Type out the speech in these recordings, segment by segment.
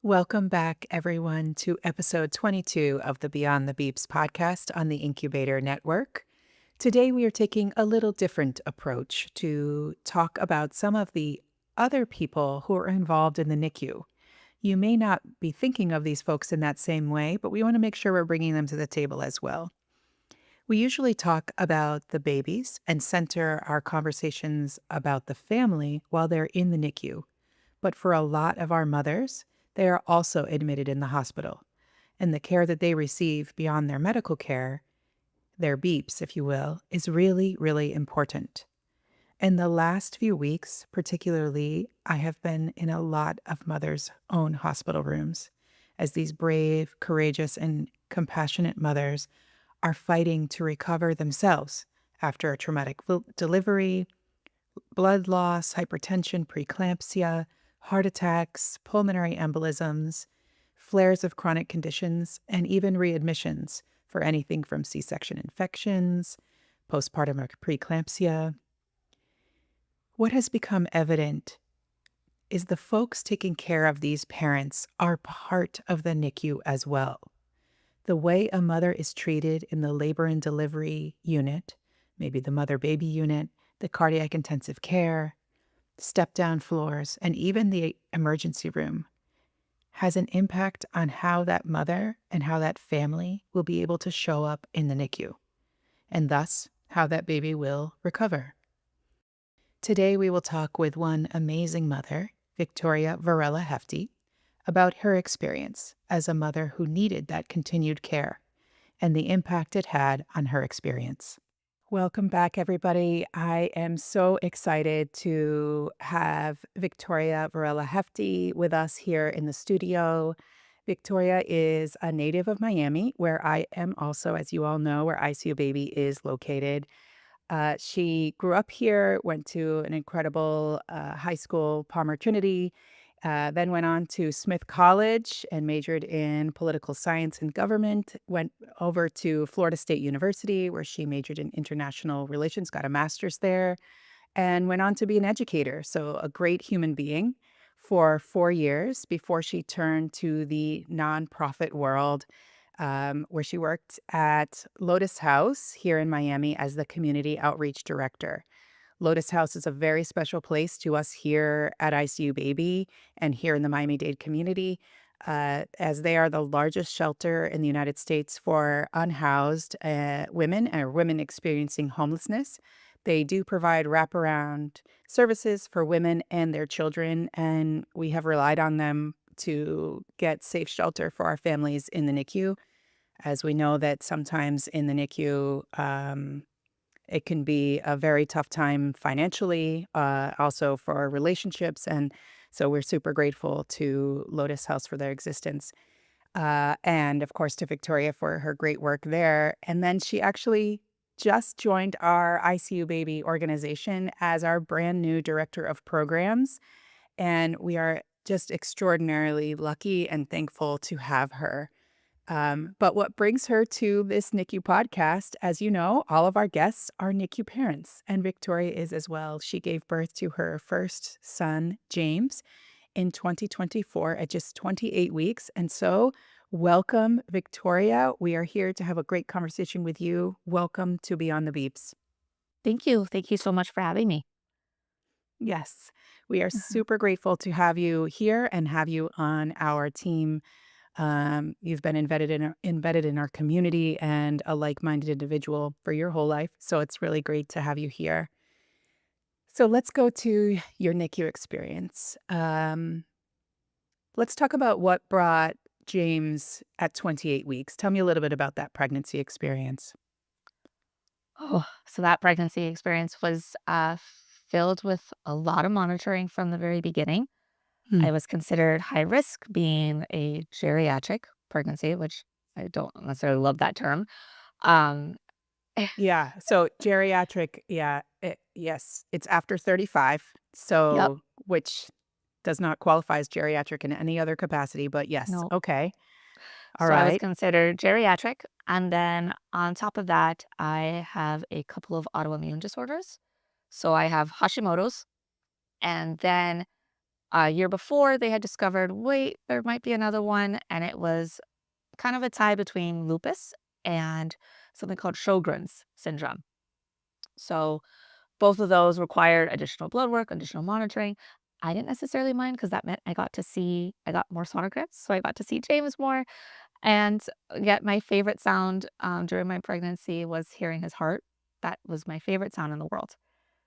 Welcome back, everyone, to episode 22 of the Beyond the Beeps podcast on the Incubator Network. Today, we are taking a little different approach to talk about some of the other people who are involved in the NICU. You may not be thinking of these folks in that same way, but we want to make sure we're bringing them to the table as well. We usually talk about the babies and center our conversations about the family while they're in the NICU. But for a lot of our mothers, they are also admitted in the hospital. And the care that they receive beyond their medical care, their beeps, if you will, is really, really important. In the last few weeks, particularly, I have been in a lot of mothers' own hospital rooms as these brave, courageous, and compassionate mothers are fighting to recover themselves after a traumatic delivery, blood loss, hypertension, preeclampsia, heart attacks, pulmonary embolisms, flares of chronic conditions, and even readmissions for anything from C-section infections, postpartum preeclampsia. What has become evident is the folks taking care of these parents are part of the NICU as well. The way a mother is treated in the labor and delivery unit, maybe the mother-baby unit, the cardiac intensive care, step-down floors, and even the emergency room has an impact on how that mother and how that family will be able to show up in the NICU, and thus how that baby will recover. Today, we will talk with one amazing mother, Victoria Varela-Hefty, about her experience as a mother who needed that continued care and the impact it had on her experience. Welcome back, everybody. I am so excited to have Victoria Varela-Hefty with us here in the studio. Victoria is a native of Miami, where I am also, as you all know, where ICU Baby is located. She grew up here, went to an incredible high school, Palmer Trinity, then went on to Smith College and majored in political science and government, went over to Florida State University, where she majored in international relations, got a master's there, and went on to be an educator. So a great human being for 4 years before she turned to the nonprofit world, where she worked at Lotus House here in Miami as the community outreach director. Lotus House is a very special place to us here at ICU Baby and here in the Miami-Dade community, as they are the largest shelter in the United States for unhoused women or women experiencing homelessness. They do provide wraparound services for women and their children, and we have relied on them to get safe shelter for our families in the NICU, as we know that sometimes in the NICU, it can be a very tough time financially, also for relationships. And so we're super grateful to Lotus House for their existence. And of course, to Victoria for her great work there. And then she actually just joined our ICU Baby organization as our brand new director of programs. And we are just extraordinarily lucky and thankful to have her. But what brings her to this NICU podcast, as you know, all of our guests are NICU parents, and Victoria is as well. She gave birth to her first son, James, in 2024 at just 28 weeks. And so welcome, Victoria. We are here to have a great conversation with you. Welcome to Beyond the Beeps. Thank you. Thank you so much for having me. Yes, we are super grateful to have you here and have you on our team. You've been embedded in our community and a like-minded individual for your whole life. So it's really great to have you here. So let's go to your NICU experience. Let's talk about what brought James at 28 weeks. Tell me a little bit about that pregnancy experience. Oh, so that pregnancy experience was filled with a lot of monitoring from the very beginning. Hmm. I was considered high risk being a geriatric pregnancy, which I don't necessarily love that term. Um, Yeah, so geriatric, yeah, yes, it's after 35, Yep. so which does not qualify as geriatric in any other capacity, but yes, No. okay, So I was alright. considered geriatric. And then on top of that, I have a couple of autoimmune disorders. So I have Hashimoto's. And then a year before, they had discovered, wait, there might be another one. And it was kind of a tie between lupus and something called Sjögren's syndrome. So both of those required additional blood work, additional monitoring. I didn't necessarily mind because that meant I got more sonograms. So I got to see James more. And yet my favorite sound during my pregnancy was hearing his heart. That was my favorite sound in the world.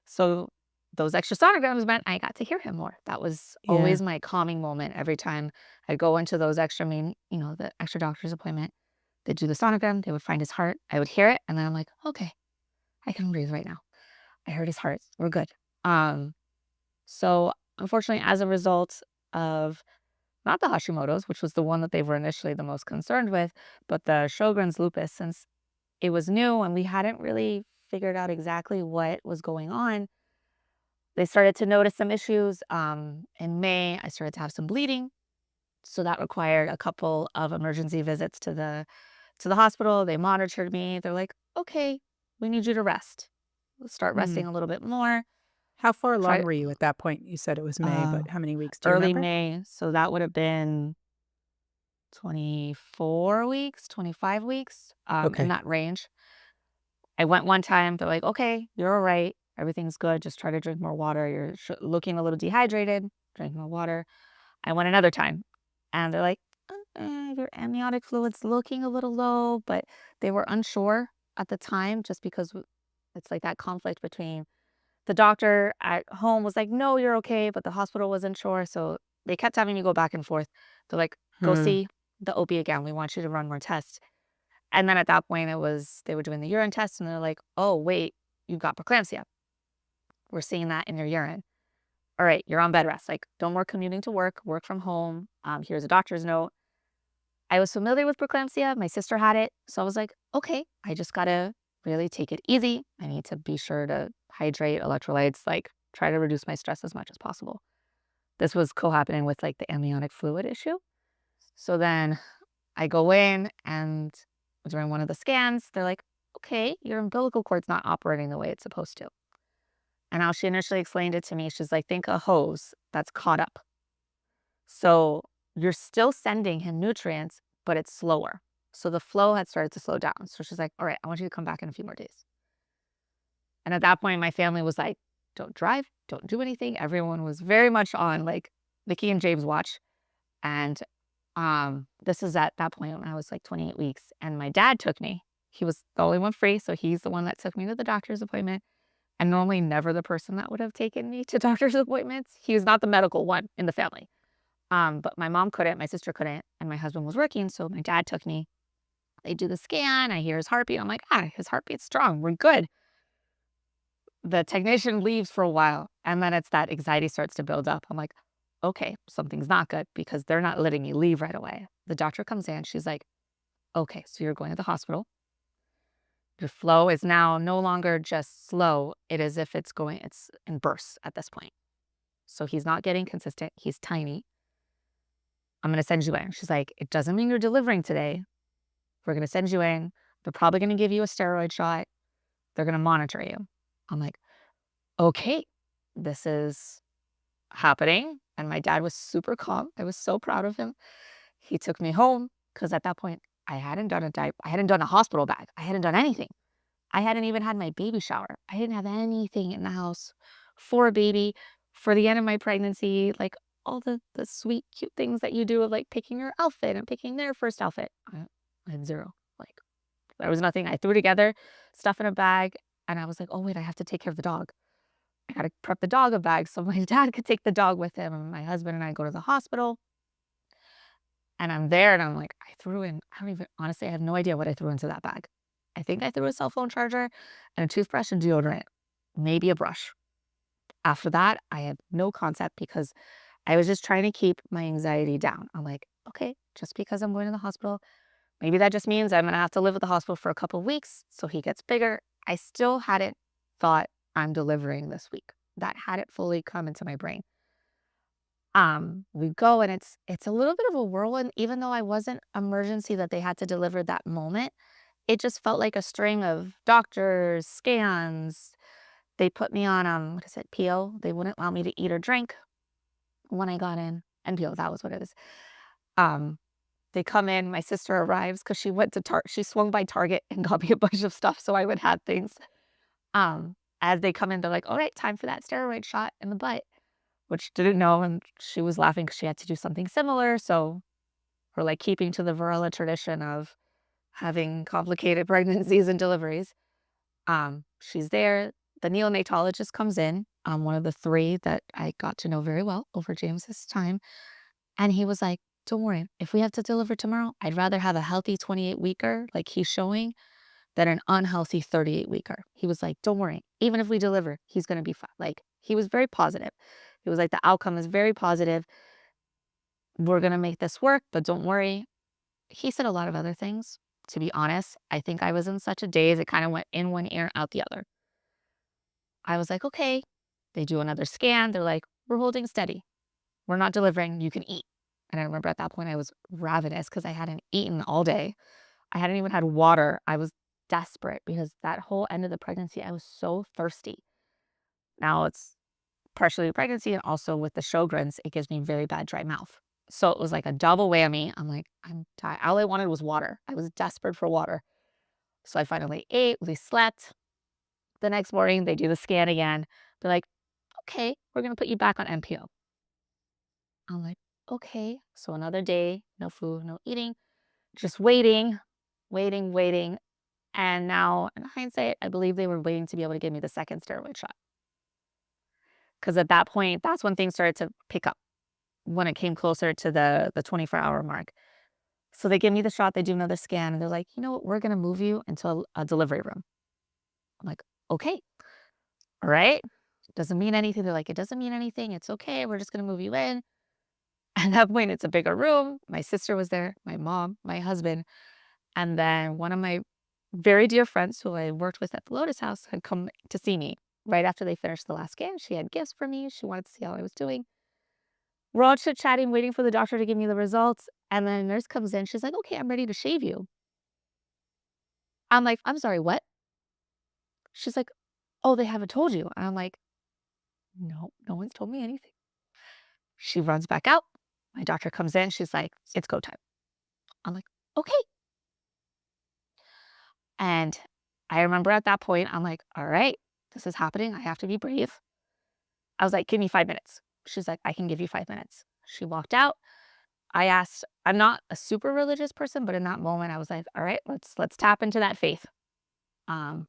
So those extra sonograms meant I got to hear him more. That was Yeah, always my calming moment every time I go into those extra the extra doctor's appointment. They'd do the sonogram, they would find his heart. I would hear it, and then I'm like, okay, I can breathe right now. I heard his heart. We're good. Um, so unfortunately, as a result of not the Hashimoto's, which was the one that they were initially the most concerned with, but the Sjogren's lupus, since it was new and we hadn't really figured out exactly what was going on, they started to notice some issues. In May, I started to have some bleeding. So that required a couple of emergency visits to the hospital. They monitored me. They're like, okay, we need you to rest. We'll start mm. resting a little bit more. How far along Try were you at that point? You said it was May, uh but how many weeks, do you early remember? May. So that would have been 24 weeks, 25 weeks, in Okay. that range. I went one time, they're like, "Okay, you're all right. Everything's good. Just try to drink more water. You're looking a little dehydrated. Drink more water." I went another time, and they're like, Your amniotic fluid's looking a little low," but they were unsure at the time just because it's like that conflict between the doctor at home was like, "No, you're okay," but the hospital wasn't sure, so they kept having me go back and forth. They're like, "Go Hmm. see the OB again. We want you to run more tests." And then at that point, it was they were doing the urine test, and they're like, "Oh, wait, you've got preeclampsia. We're seeing that in your urine. All right, you're on bed rest. Like, don't more commuting to work. Work from home. Here's a doctor's note." I was familiar with preeclampsia. My sister had it, so I was like, "Okay, I just gotta really take it easy. I need to be sure to hydrate, electrolytes, like try to reduce my stress as much as possible." This was co-happening with like the amniotic fluid issue. So then I go in and during one of the scans, they're like, okay, your umbilical cord's not operating the way it's supposed to. And how she initially explained it to me, she's like, think a hose that's caught up. So you're still sending him nutrients, but it's slower. So the flow had started to slow down. So she's like, all right, I want you to come back in a few more days. And at that point, my family was like, don't drive, don't do anything. Everyone was very much on like Nikki and James watch. And this is at that point when I was like 28 weeks, and my dad took me. He was the only one free, so he's the one that took me to the doctor's appointment. And normally never the person that would have taken me to doctor's appointments. He was not the medical one in the family. But my mom couldn't, my sister couldn't, and my husband was working, so my dad took me. They do the scan, I hear his heartbeat. I'm like, his heartbeat's strong. We're good. The technician leaves for a while, and then it's that anxiety starts to build up. I'm like, okay, something's not good because they're not letting me leave right away. The doctor comes in, she's like, okay, so you're going to the hospital. Your flow is now no longer just slow. It is if it's in bursts at this point. So he's not getting consistent. He's tiny. I'm going to send you in. She's like, it doesn't mean you're delivering today. We're going to send you in. They're probably going to give you a steroid shot. They're going to monitor you. I'm like, okay, this is happening. And my dad was super calm. I was so proud of him. He took me home because at that point, I hadn't done a diaper. I hadn't done a hospital bag. I hadn't done anything. I hadn't even had my baby shower. I didn't have anything in the house for a baby, for the end of my pregnancy, like all the sweet, cute things that you do of like picking your outfit and picking their first outfit. I had zero. Like there was nothing. I threw together stuff in a bag and I was like, oh wait, I have to take care of the dog. I gotta prep the dog a bag so my dad could take the dog with him. And my husband and I go to the hospital and I'm there and I'm like, I threw in, I don't even, honestly, I have no idea what I threw into that bag. I think I threw a cell phone charger and a toothbrush and deodorant, maybe a brush. After that, I had no concept because I was just trying to keep my anxiety down. I'm like, okay, just because I'm going to the hospital, Maybe that just means I'm going to have to live at the hospital for a couple of weeks so he gets bigger. I still hadn't thought I'm delivering this week. That hadn't fully come into my brain. We go and it's a little bit of a whirlwind, even though I wasn't emergency that they had to deliver that moment. It just felt like a string of doctors, scans. They put me on what is it, PO? They wouldn't allow me to eat or drink when I got in. NPO, that was what it is. Um, they come in, my sister arrives because she went to she swung by Target and got me a bunch of stuff so I would have things. As they come in, they're like, all right, time for that steroid shot in the butt, which didn't know. And she was laughing because she had to do something similar. So we're like keeping to the Varela tradition of having complicated pregnancies and deliveries. She's there. The neonatologist comes in, one of the three that I got to know very well over James's time. And he was like, don't worry, if we have to deliver tomorrow, I'd rather have a healthy 28-weeker like he's showing than an unhealthy 38-weeker. He was like, don't worry, even if we deliver, he's going to be fine. Like, he was very positive. He was like, the outcome is very positive. We're going to make this work, but don't worry. He said a lot of other things. To be honest, I think I was in such a daze, it kind of went in one ear, out the other. I was like, okay. They do another scan. They're like, we're holding steady. We're not delivering. You can eat. And I remember at that point I was ravenous because I hadn't eaten all day. I hadn't even had water. I was desperate because that whole end of the pregnancy, I was so thirsty. Now it's partially pregnancy and also with the Sjögren's, it gives me very bad dry mouth. So it was like a double whammy. I'm like, I'm tired. All I wanted was water. I was desperate for water. So I finally ate. We slept. The next morning, they do the scan again. They're like, okay, we're going to put you back on NPO. I'm like, okay. So another day, no food, no eating, just waiting, waiting, waiting. And now, in hindsight, I believe they were waiting to be able to give me the second steroid shot. Because at that point, that's when things started to pick up, when it came closer to the 24-hour mark. So they give me the shot, they do another scan, and they're like, you know what, we're going to move you into a delivery room. I'm like, okay, all right. Doesn't mean anything. They're like, it doesn't mean anything. It's okay. We're just going to move you in. At that point, it's a bigger room. My sister was there, my mom, my husband. And then one of my very dear friends who I worked with at the Lotus House had come to see me right after they finished the last scan. She had gifts for me. She wanted to see how I was doing. We're all chit-chatting, waiting for the doctor to give me the results. And then a nurse comes in. She's like, okay, I'm ready to shave you. I'm like, I'm sorry, what? She's like, oh, they haven't told you. And I'm like, no, no one's told me anything. She runs back out. My doctor comes in. She's like, it's go time. I'm like, okay. And I remember at that point, I'm like, all right, this is happening. I have to be brave. I was like, give me 5 minutes. She's like, I can give you 5 minutes. She walked out. I asked, I'm not a super religious person, but in that moment I was like, all right, let's tap into that faith. Um,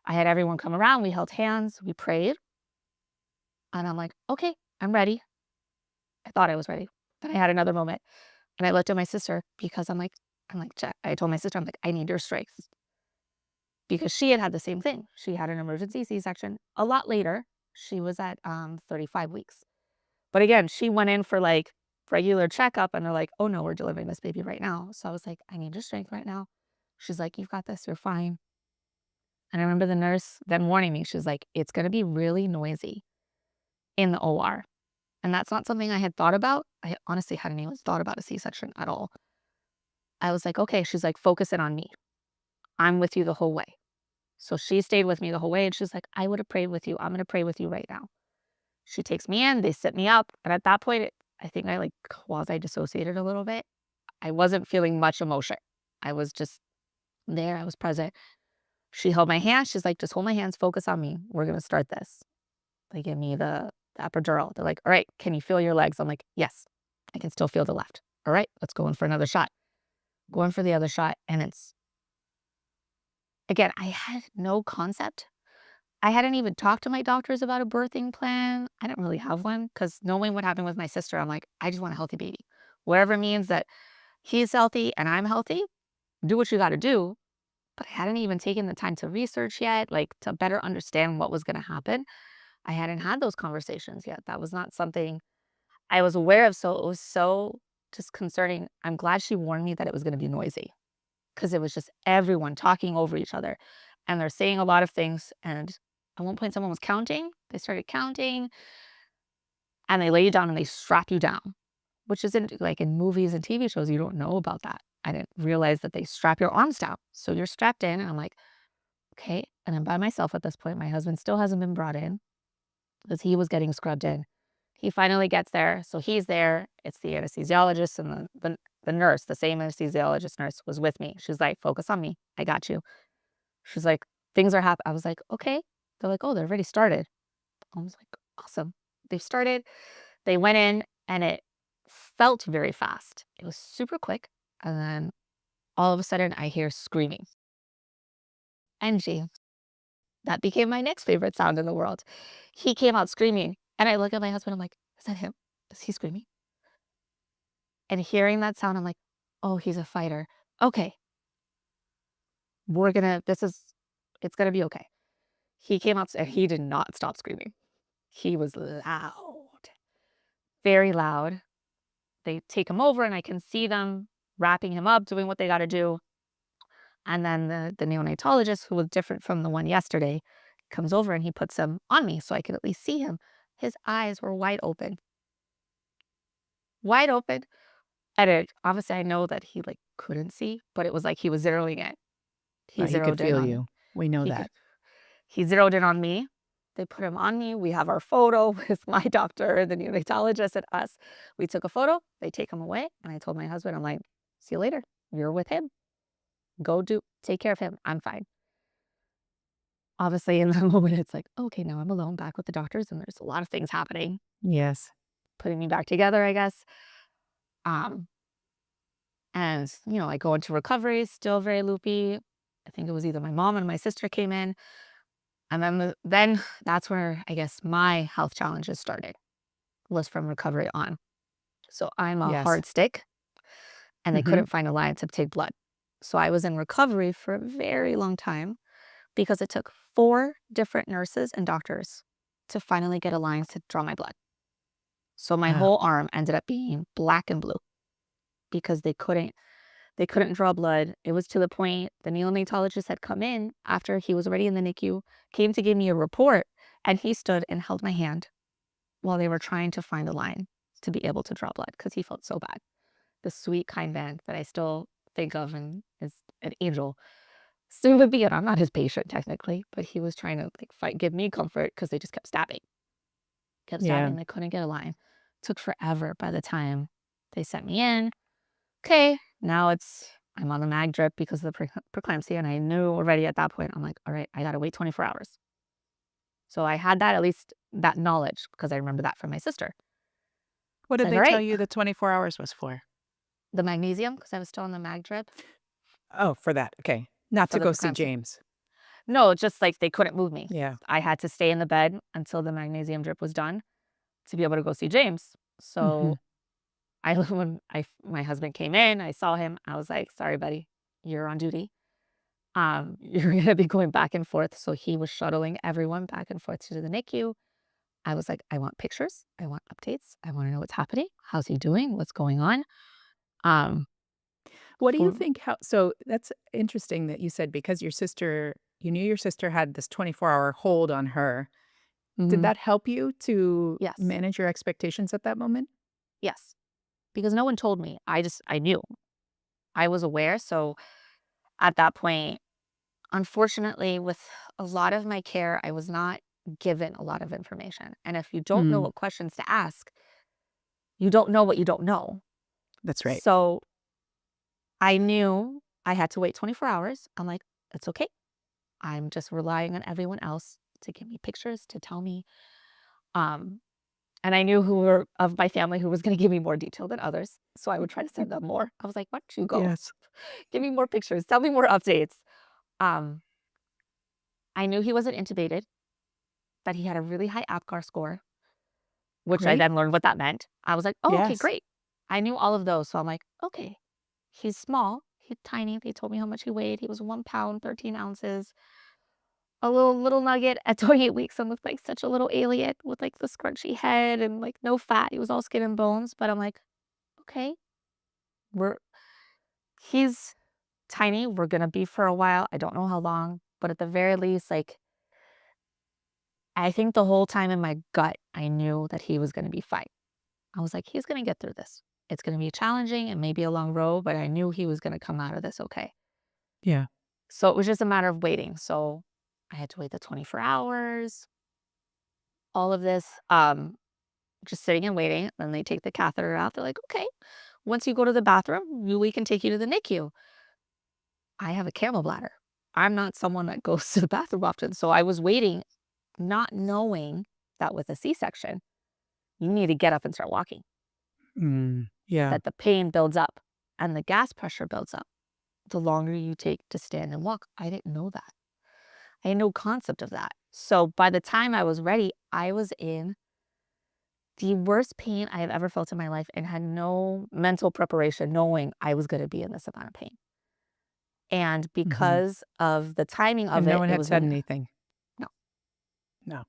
I had everyone come around. We held hands. We prayed. And I'm like, okay, I'm ready. I thought I was ready. Then I had another moment. And I looked at my sister because I told my sister, I'm like, I need your strength. Because she had had the same thing. She had an emergency C-section a lot later. She was at 35 weeks. But again, she went in for like regular checkup and they're like, oh no, we're delivering this baby right now. So I was like, I need your strength right now. She's like, you've got this, you're fine. And I remember the nurse then warning me, she's like, it's going to be really noisy in the OR. And that's not something I had thought about. I honestly hadn't even thought about a C-section at all. I was like, okay. She's like, focus in on me. I'm with you the whole way. So she stayed with me the whole way. And she's like, I would have prayed with you. I'm going to pray with you right now. She takes me in. They sit me up. And at that point, I think I like quasi-dissociated a little bit. I wasn't feeling much emotion. I was just there. I was present. She held my hand. She's like, just hold my hands. Focus on me. We're going to start this. They give me the epidural. They're like, all right, can you feel your legs? I'm like, yes, I can still feel the left. All right, let's go in for another shot. Go in for the other shot. And again, I had no concept. I hadn't even talked to my doctors about a birthing plan. I didn't really have one because knowing what happened with my sister, I'm like, I just want a healthy baby. Whatever means that he's healthy and I'm healthy, do what you got to do. But I hadn't even taken the time to research yet, like to better understand what was going to happen. I hadn't had those conversations yet. That was not something I was aware of. So it was so just concerning. I'm glad she warned me that it was going to be noisy because it was just everyone talking over each other, and they're saying a lot of things, and at one point, someone was counting. They started counting, and they lay you down and they strap you down, which isn't like in movies and TV shows, you don't know about that. I didn't realize that they strap your arms down. So you're strapped in, and I'm like, "Okay," and I'm by myself at this point. My husband still hasn't been brought in because he was getting scrubbed in. He finally gets there, so he's there. It's the anesthesiologist and the nurse, the same anesthesiologist nurse was with me. She's like, "Focus on me. I got you." She's like, "Things are happening." I was like, "Okay." They're like, "Oh, they've already started." I was like, "Awesome." They've started. They went in, and it felt very fast. It was super quick, and then all of a sudden, I hear screaming. And James, that became my next favorite sound in the world. He came out screaming, and I look at my husband, I'm like, "Is that him? Is he screaming?" And hearing that sound, I'm like, "Oh, he's a fighter. Okay, we're gonna this is it's gonna be okay." He came out and he did not stop screaming. He was loud, very loud. They take him over, and I can see them wrapping him up, doing what they gotta do, and then the neonatologist, who was different from the one yesterday, comes over and he puts him on me so I could at least see him. His eyes were wide open, and obviously I know that he, like, couldn't see, but it was like he was zeroing in. He He could zeroed in feel on you. We know he could that. he zeroed in on me. They put him on me. We have our photo with my doctor, the neonatologist, and us. We took a photo. They take him away, and I told my husband, I'm like, "See you later. You're with him. Take care of him. I'm fine." Obviously, in that moment, it's like, "Okay, now I'm alone back with the doctors, and there's a lot of things happening, Yes. putting me back together, I guess." Um, I go into recovery, still very loopy. I think it was either my mom and my sister came in, and then that's where I guess my health challenges started, was from recovery on. So I'm a Yes. hard stick, and they Mhm. couldn't find a line to take blood. So I was in recovery for a very long time because it took 4 different nurses and doctors to finally get a line to draw my blood. So my Wow. whole arm ended up being black and blue because they couldn't draw blood. It was to the point the neonatologist had come in after he was already in the NICU, came to give me a report, and he stood and held my hand while they were trying to find a line to be able to draw blood because he felt so bad. The sweet, kind man that I still think of and is an angel. Still would be, and I'm not his patient technically, but he was trying to like fight, give me comfort because they just kept Yeah. stabbing. They couldn't get a line. Took forever by the time they sent me in. Okay, now I'm on the mag drip because of the preeclampsia, and I knew already at that point. I'm like, all right, I gotta wait 24 hours. So I had that, at least that knowledge, because I remember that from my sister. What It's did like, all they tell right, you the 24 hours was for? the magnesium, because I was still on the mag drip Oh, for that. Okay. Not for to the go see preeclampsia. James. No, just like they couldn't move me. Yeah. I had to stay in the bed until the magnesium drip was done to be able to go see James. Mhm. So when my husband came in, I saw him. I was like, "Sorry, buddy, you're on duty. You're gonna be going back and forth." So he was shuttling everyone back and forth to the NICU. I was like, "I want pictures. I want updates. I want to know what's happening. How's he doing? What's going on?" Um, What do you for think how so that's interesting that you said because you knew your sister had this 24-hour hold on her. Did mhm, that help you to yes, manage your expectations at that moment? yes, because no one told me. I knew. I was aware. So at that point, unfortunately, with a lot of my care, I was not given a lot of information. And if you don't know Mm, what questions to ask, you don't know what you don't know. that's right. So I knew I had to wait 24 hours. I'm like, it's okay. I'm just relying on everyone else to give me pictures, to tell me. Um, and I knew who were of my family who was going to give me more detail than others. So I would try to send them more. I was like, why don't you go? Yes. Give me more pictures. Tell me more updates. Um, I knew he wasn't intubated, that he had a really high APGAR score, which I Great. then learned what that meant. I was like, oh, okay, Yes. great. I knew all of those. So I'm like, okay, he's small. He's tiny. They told me how much he weighed. He was 1 pound, 13 ounces. A little nugget at 28 weeks and looked like such a little alien with like the scrunchy head and like no fat. He was all skin and bones. But I'm like, okay, we're he's tiny. We're going to be for a while. I don't know how long, but at the very least, like, I think the whole time in my gut, I knew that he was going to be fine. I was like, he's going to get through this. It's going to be challenging and maybe a long road, but I knew he was going to come out of this okay. Yeah. So it was just a matter of waiting. So I had to wait the 24 hours, all of this, just sitting and waiting. Then they take the catheter out. They're like, okay, once you go to the bathroom, we can take you to the NICU. I have a camel bladder. I'm not someone that goes to the bathroom often. So I was waiting, not knowing that with a C-section, you need to get up and start walking, Yeah. that the pain builds up and the gas pressure builds up the longer you take to stand and walk. I didn't know that. I had no concept of that. So by the time I was ready, I was in the worst pain I have ever felt in my life and had no mental preparation knowing I was going to be in this amount of pain. And Hmm. because of the timing of And no it, one it had was said no, anything. No.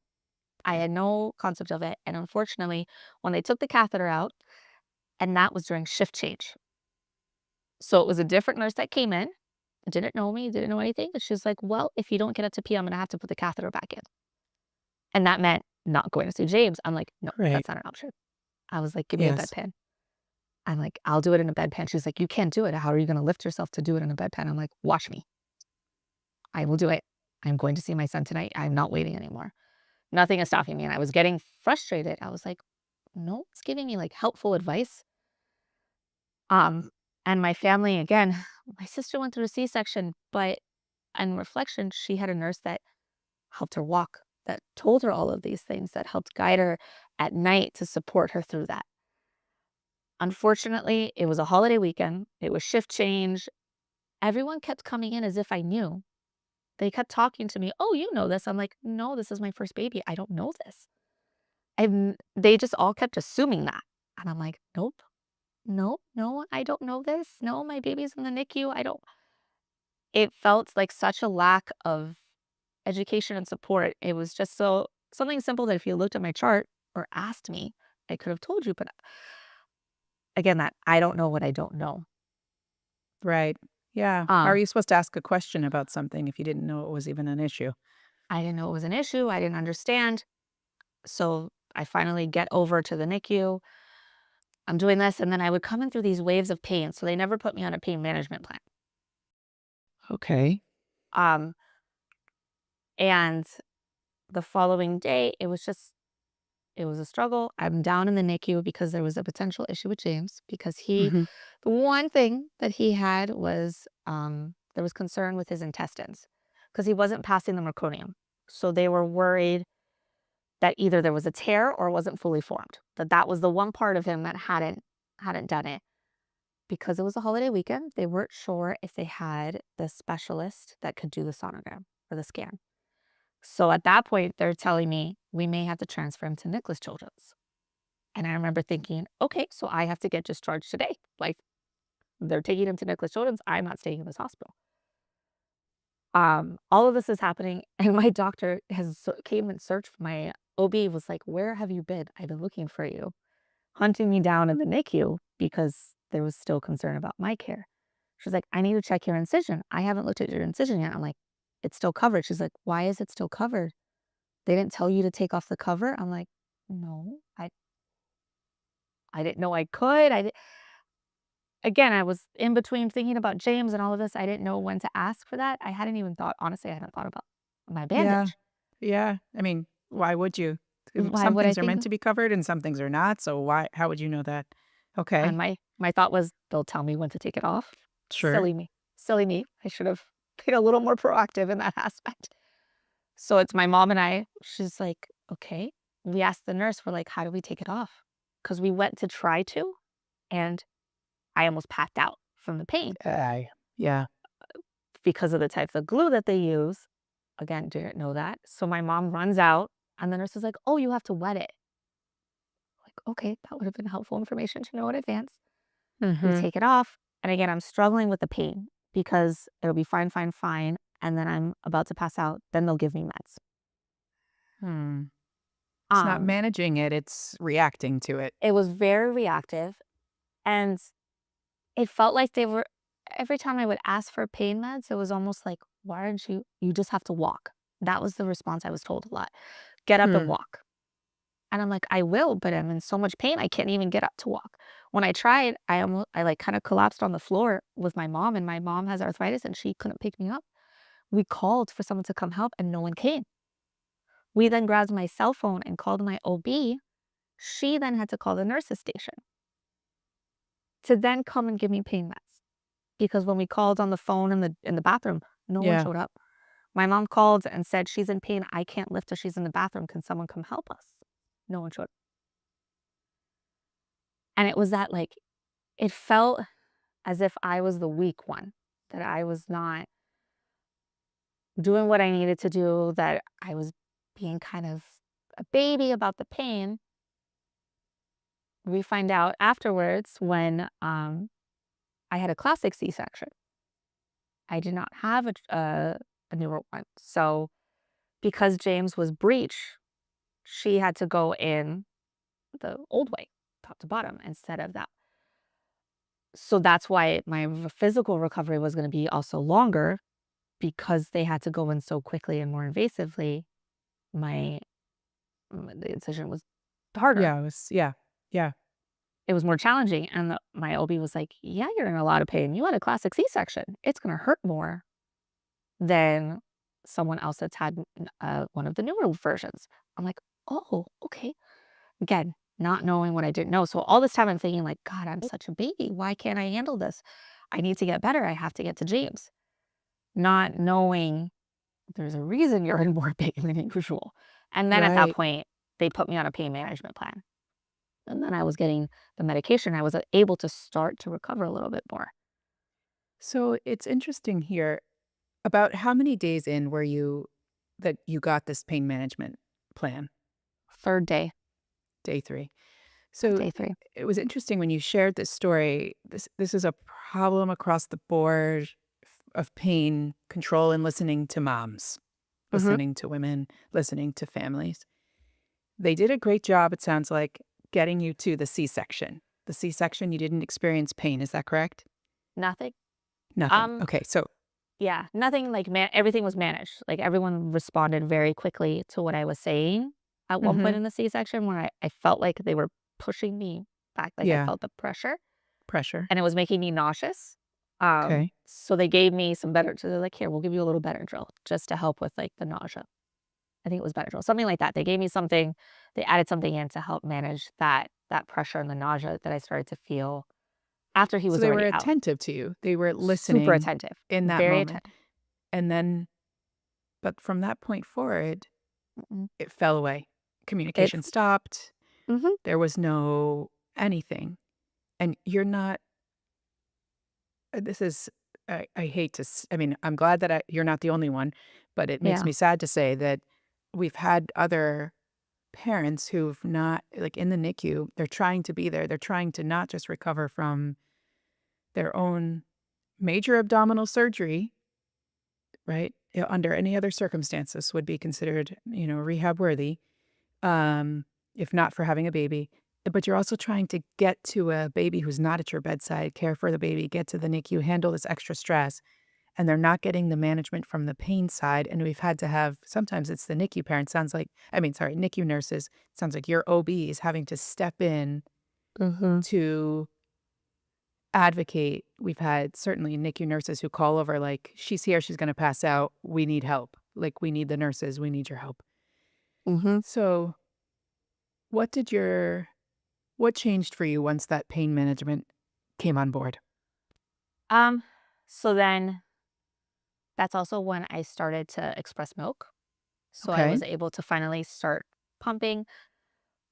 I had no concept of it. And unfortunately, when they took the catheter out, and that was during shift change. So it was a different nurse that came in, didn't know me, didn't know anything. And she's like, well, if you don't get up to pee, I'm going to have to put the catheter back in. And that meant not going to see James. I'm like, no, Right. that's not an option. I was like, give me a Yes. bedpan. I'm like, I'll do it in a bedpan. She's like, you can't do it. How are you going to lift yourself to do it in a bedpan? I'm like, watch me. I will do it. I'm going to see my son tonight. I'm not waiting anymore. Nothing is stopping me. And I was getting frustrated. I was like, no, it's giving me like helpful advice. Um, and my family, again, my sister went through a C-section, but on reflection, she had a nurse that helped her walk, that told her all of these things, that helped guide her at night to support her through that. Unfortunately, it was a holiday weekend. It was shift change. Everyone kept coming in as if I knew. They kept talking to me. Oh, you know this. I'm like, no, this is my first baby. I don't know this. And they just all kept assuming that. And I'm like, nope, nope, no, I don't know this. No, my baby's in the NICU. I don't. It felt like such a lack of education and support. It was just so something simple that if you looked at my chart or asked me, I could have told you. But again, that I don't know what I don't know. Right. Yeah. How are Um, you supposed to ask a question about something if you didn't know it was even an issue? I didn't know it was an issue. I didn't understand. So I finally get over to the NICU. I'm doing this, and then I would come in through these waves of pain. So they never put me on a pain management plan. Okay. Um, and the following day, it was a struggle. I'm down in the NICU because there was a potential issue with James because Hmm. the one thing that he had was there was concern with his intestines because he wasn't passing the meconium. So they were worried that either there was a tear or it wasn't fully formed. That was the one part of him that hadn't done it. Because it was a holiday weekend, they weren't sure if they had the specialist that could do the sonogram or the scan. So at that point, they're telling me we may have to transfer him to Nicholas Children's. And I remember thinking, okay, so I have to get discharged today. Like they're taking him to Nicholas Children's. I'm not staying in this hospital. All of this is happening, and my doctor came and searched for my OB. Was like, "Where have you been? I've been looking for you." Hunting me down in the NICU because there was still concern about my care. She's like, I need to check your incision. I haven't looked at your incision yet. I'm like, it's still covered. She's like, why is it still covered? They didn't tell you to take off the cover? I'm like, no, I didn't know I could. Again, I was in between thinking about James and all of this. I didn't know when to ask for that. I hadn't even thought, honestly, I hadn't thought about my Yeah. bandage. Yeah. I mean, why would you? Why Some would I things are think? meant to be covered and some things are not. So how would you know that? And Okay. my thought was, they'll tell me when to take it off. Sure. Silly me. Silly me. I should have been a little more proactive in that aspect. So it's my mom and I. She's like, okay. We asked the nurse, we're like, how do we take it off? Because we went to try to, and I almost passed out from the pain Yeah. because of the types of glue that they use. Again, didn't know that. So my mom runs out, and the nurse is like, oh, you have to wet it. Like, okay, that would have been helpful information to know in advance. We Hmm. take it off. And again, I'm struggling with the pain because it'll be fine, fine, fine. And then I'm about to pass out. Then they'll give me meds. Hmm. It's not Um, managing it, it's reacting to it. it was very reactive. And it felt like they were. every time I would ask for pain meds, it was almost like, "Why aren't you just have to walk." That was the response I was told a lot. "Get up and Hmm. walk." And I'm like, "I will, but I'm in so much pain, I can't even get up to walk." When I tried, I, like, kinda collapsed on the floor with my mom, and my mom has arthritis, and she couldn't pick me up. We called for someone to come help, and no one came. We then grabbed my cell phone and called my OB. She then had to call the nurses station to then come and give me pain meds, because when we called on the phone in the bathroom, no one Yeah. showed up. My mom called and said, "She's in pain, I can't lift her, she's in the bathroom, can someone come help us?" No one showed up. And it was that, like, it felt as if I was the weak one, that I was not doing what I needed to do, that I was being kind of a baby about the pain. We find out afterwards when, I had a classic C-section. I did not have a newer one. So, because James was breech, she had to go in the old way, top to bottom, instead of that. So that's why my physical recovery was gonna be also longer, because they had to go in so quickly and more invasively. My the incision was harder. Yeah. It was. Yeah. Yeah. It was more challenging, and my OB was like, "Yeah, you're in a lot of pain. You had a classic C-section. It's gonna hurt more than someone else that's had one of the newer versions." I'm like, "Oh, okay." Again, not knowing what I didn't know. So all this time I'm thinking like, "God, I'm such a baby. Why can't I handle this? I need to get better. I have to get to James." Not knowing there's a reason you're in more pain than usual. And then at that Right. point, they put me on a pain management plan. And then I was getting the medication. I was able to start to recover a little bit more. So it's interesting here. About how many days in were you that you got this pain management plan? Third day, Day 3. So day 3. it was interesting when you shared this story. This is a problem across the board of pain control and listening to moms, Hmm. listening to women, listening to families. They did a great job, it sounds like, getting you to the C-section. The C-section, you didn't experience pain, is that correct? Nothing. Nothing. Um, Okay, so yeah, nothing like everything was managed. Like everyone responded very quickly to what I was saying at one point mhm, in the C-section where I felt like they were pushing me back. Like I yeah, felt the pressure pressure. and it was making me nauseous. Okay. So they gave me some better, so they're like, "Here, we'll give you a little Benadryl just to help with like the nausea." I think it was Benadryl, something like that. They gave me something, they added something in to help manage that pressure and the nausea that I started to feel after he So was they were already out. attentive to you. They were Super listening attentive, in that very moment. attentive. And then but from that point forward, Mm-mm. it fell away. Communication It's stopped. mhm, There was no anything. And you're not this is I hate to I mean, I'm glad that you're not the only one, but it makes yeah. me sad to say that we've had other parents who've not like in the NICU, they're trying to be there. They're trying to not just recover from their own major abdominal surgery, right? Under any other circumstances would be considered, rehab worthy, um, if not for having a baby. But you're also trying to get to a baby who's not at your bedside, care for the baby, get to the NICU, handle this extra stress. And they're not getting the management from the pain side. And we've had to have sometimes it's the NICU parents, sounds like, I mean, sorry, NICU nurses, sounds like your OB is having to step in Mhm, to advocate. We've had certainly NICU nurses who call over like, she's here, she's going to pass out. We need help. Like, we need the nurses, we need your help. mhm. So, what did your, what changed for you once that pain management came on board? Um, so then that's also when I started to express milk. So I Okay. was able to finally start pumping,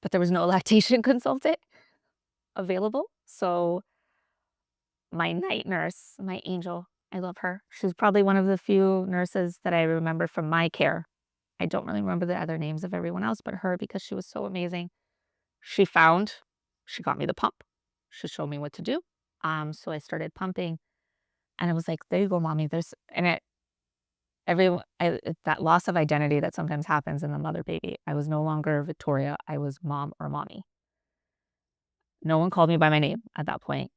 but there was no lactation consultant available. So my night nurse, my angel, I love her. She's probably one of the few nurses that I remember from my care. I don't really remember the other names of everyone else, but her because she was so amazing. She found, she got me the pump. She showed me what to do. So I started pumping, and I was like, "There you go, mommy." There's and it that loss of identity that sometimes happens in the mother baby. I was no longer Victoria. I was mom or mommy. No one called me by my name at that point.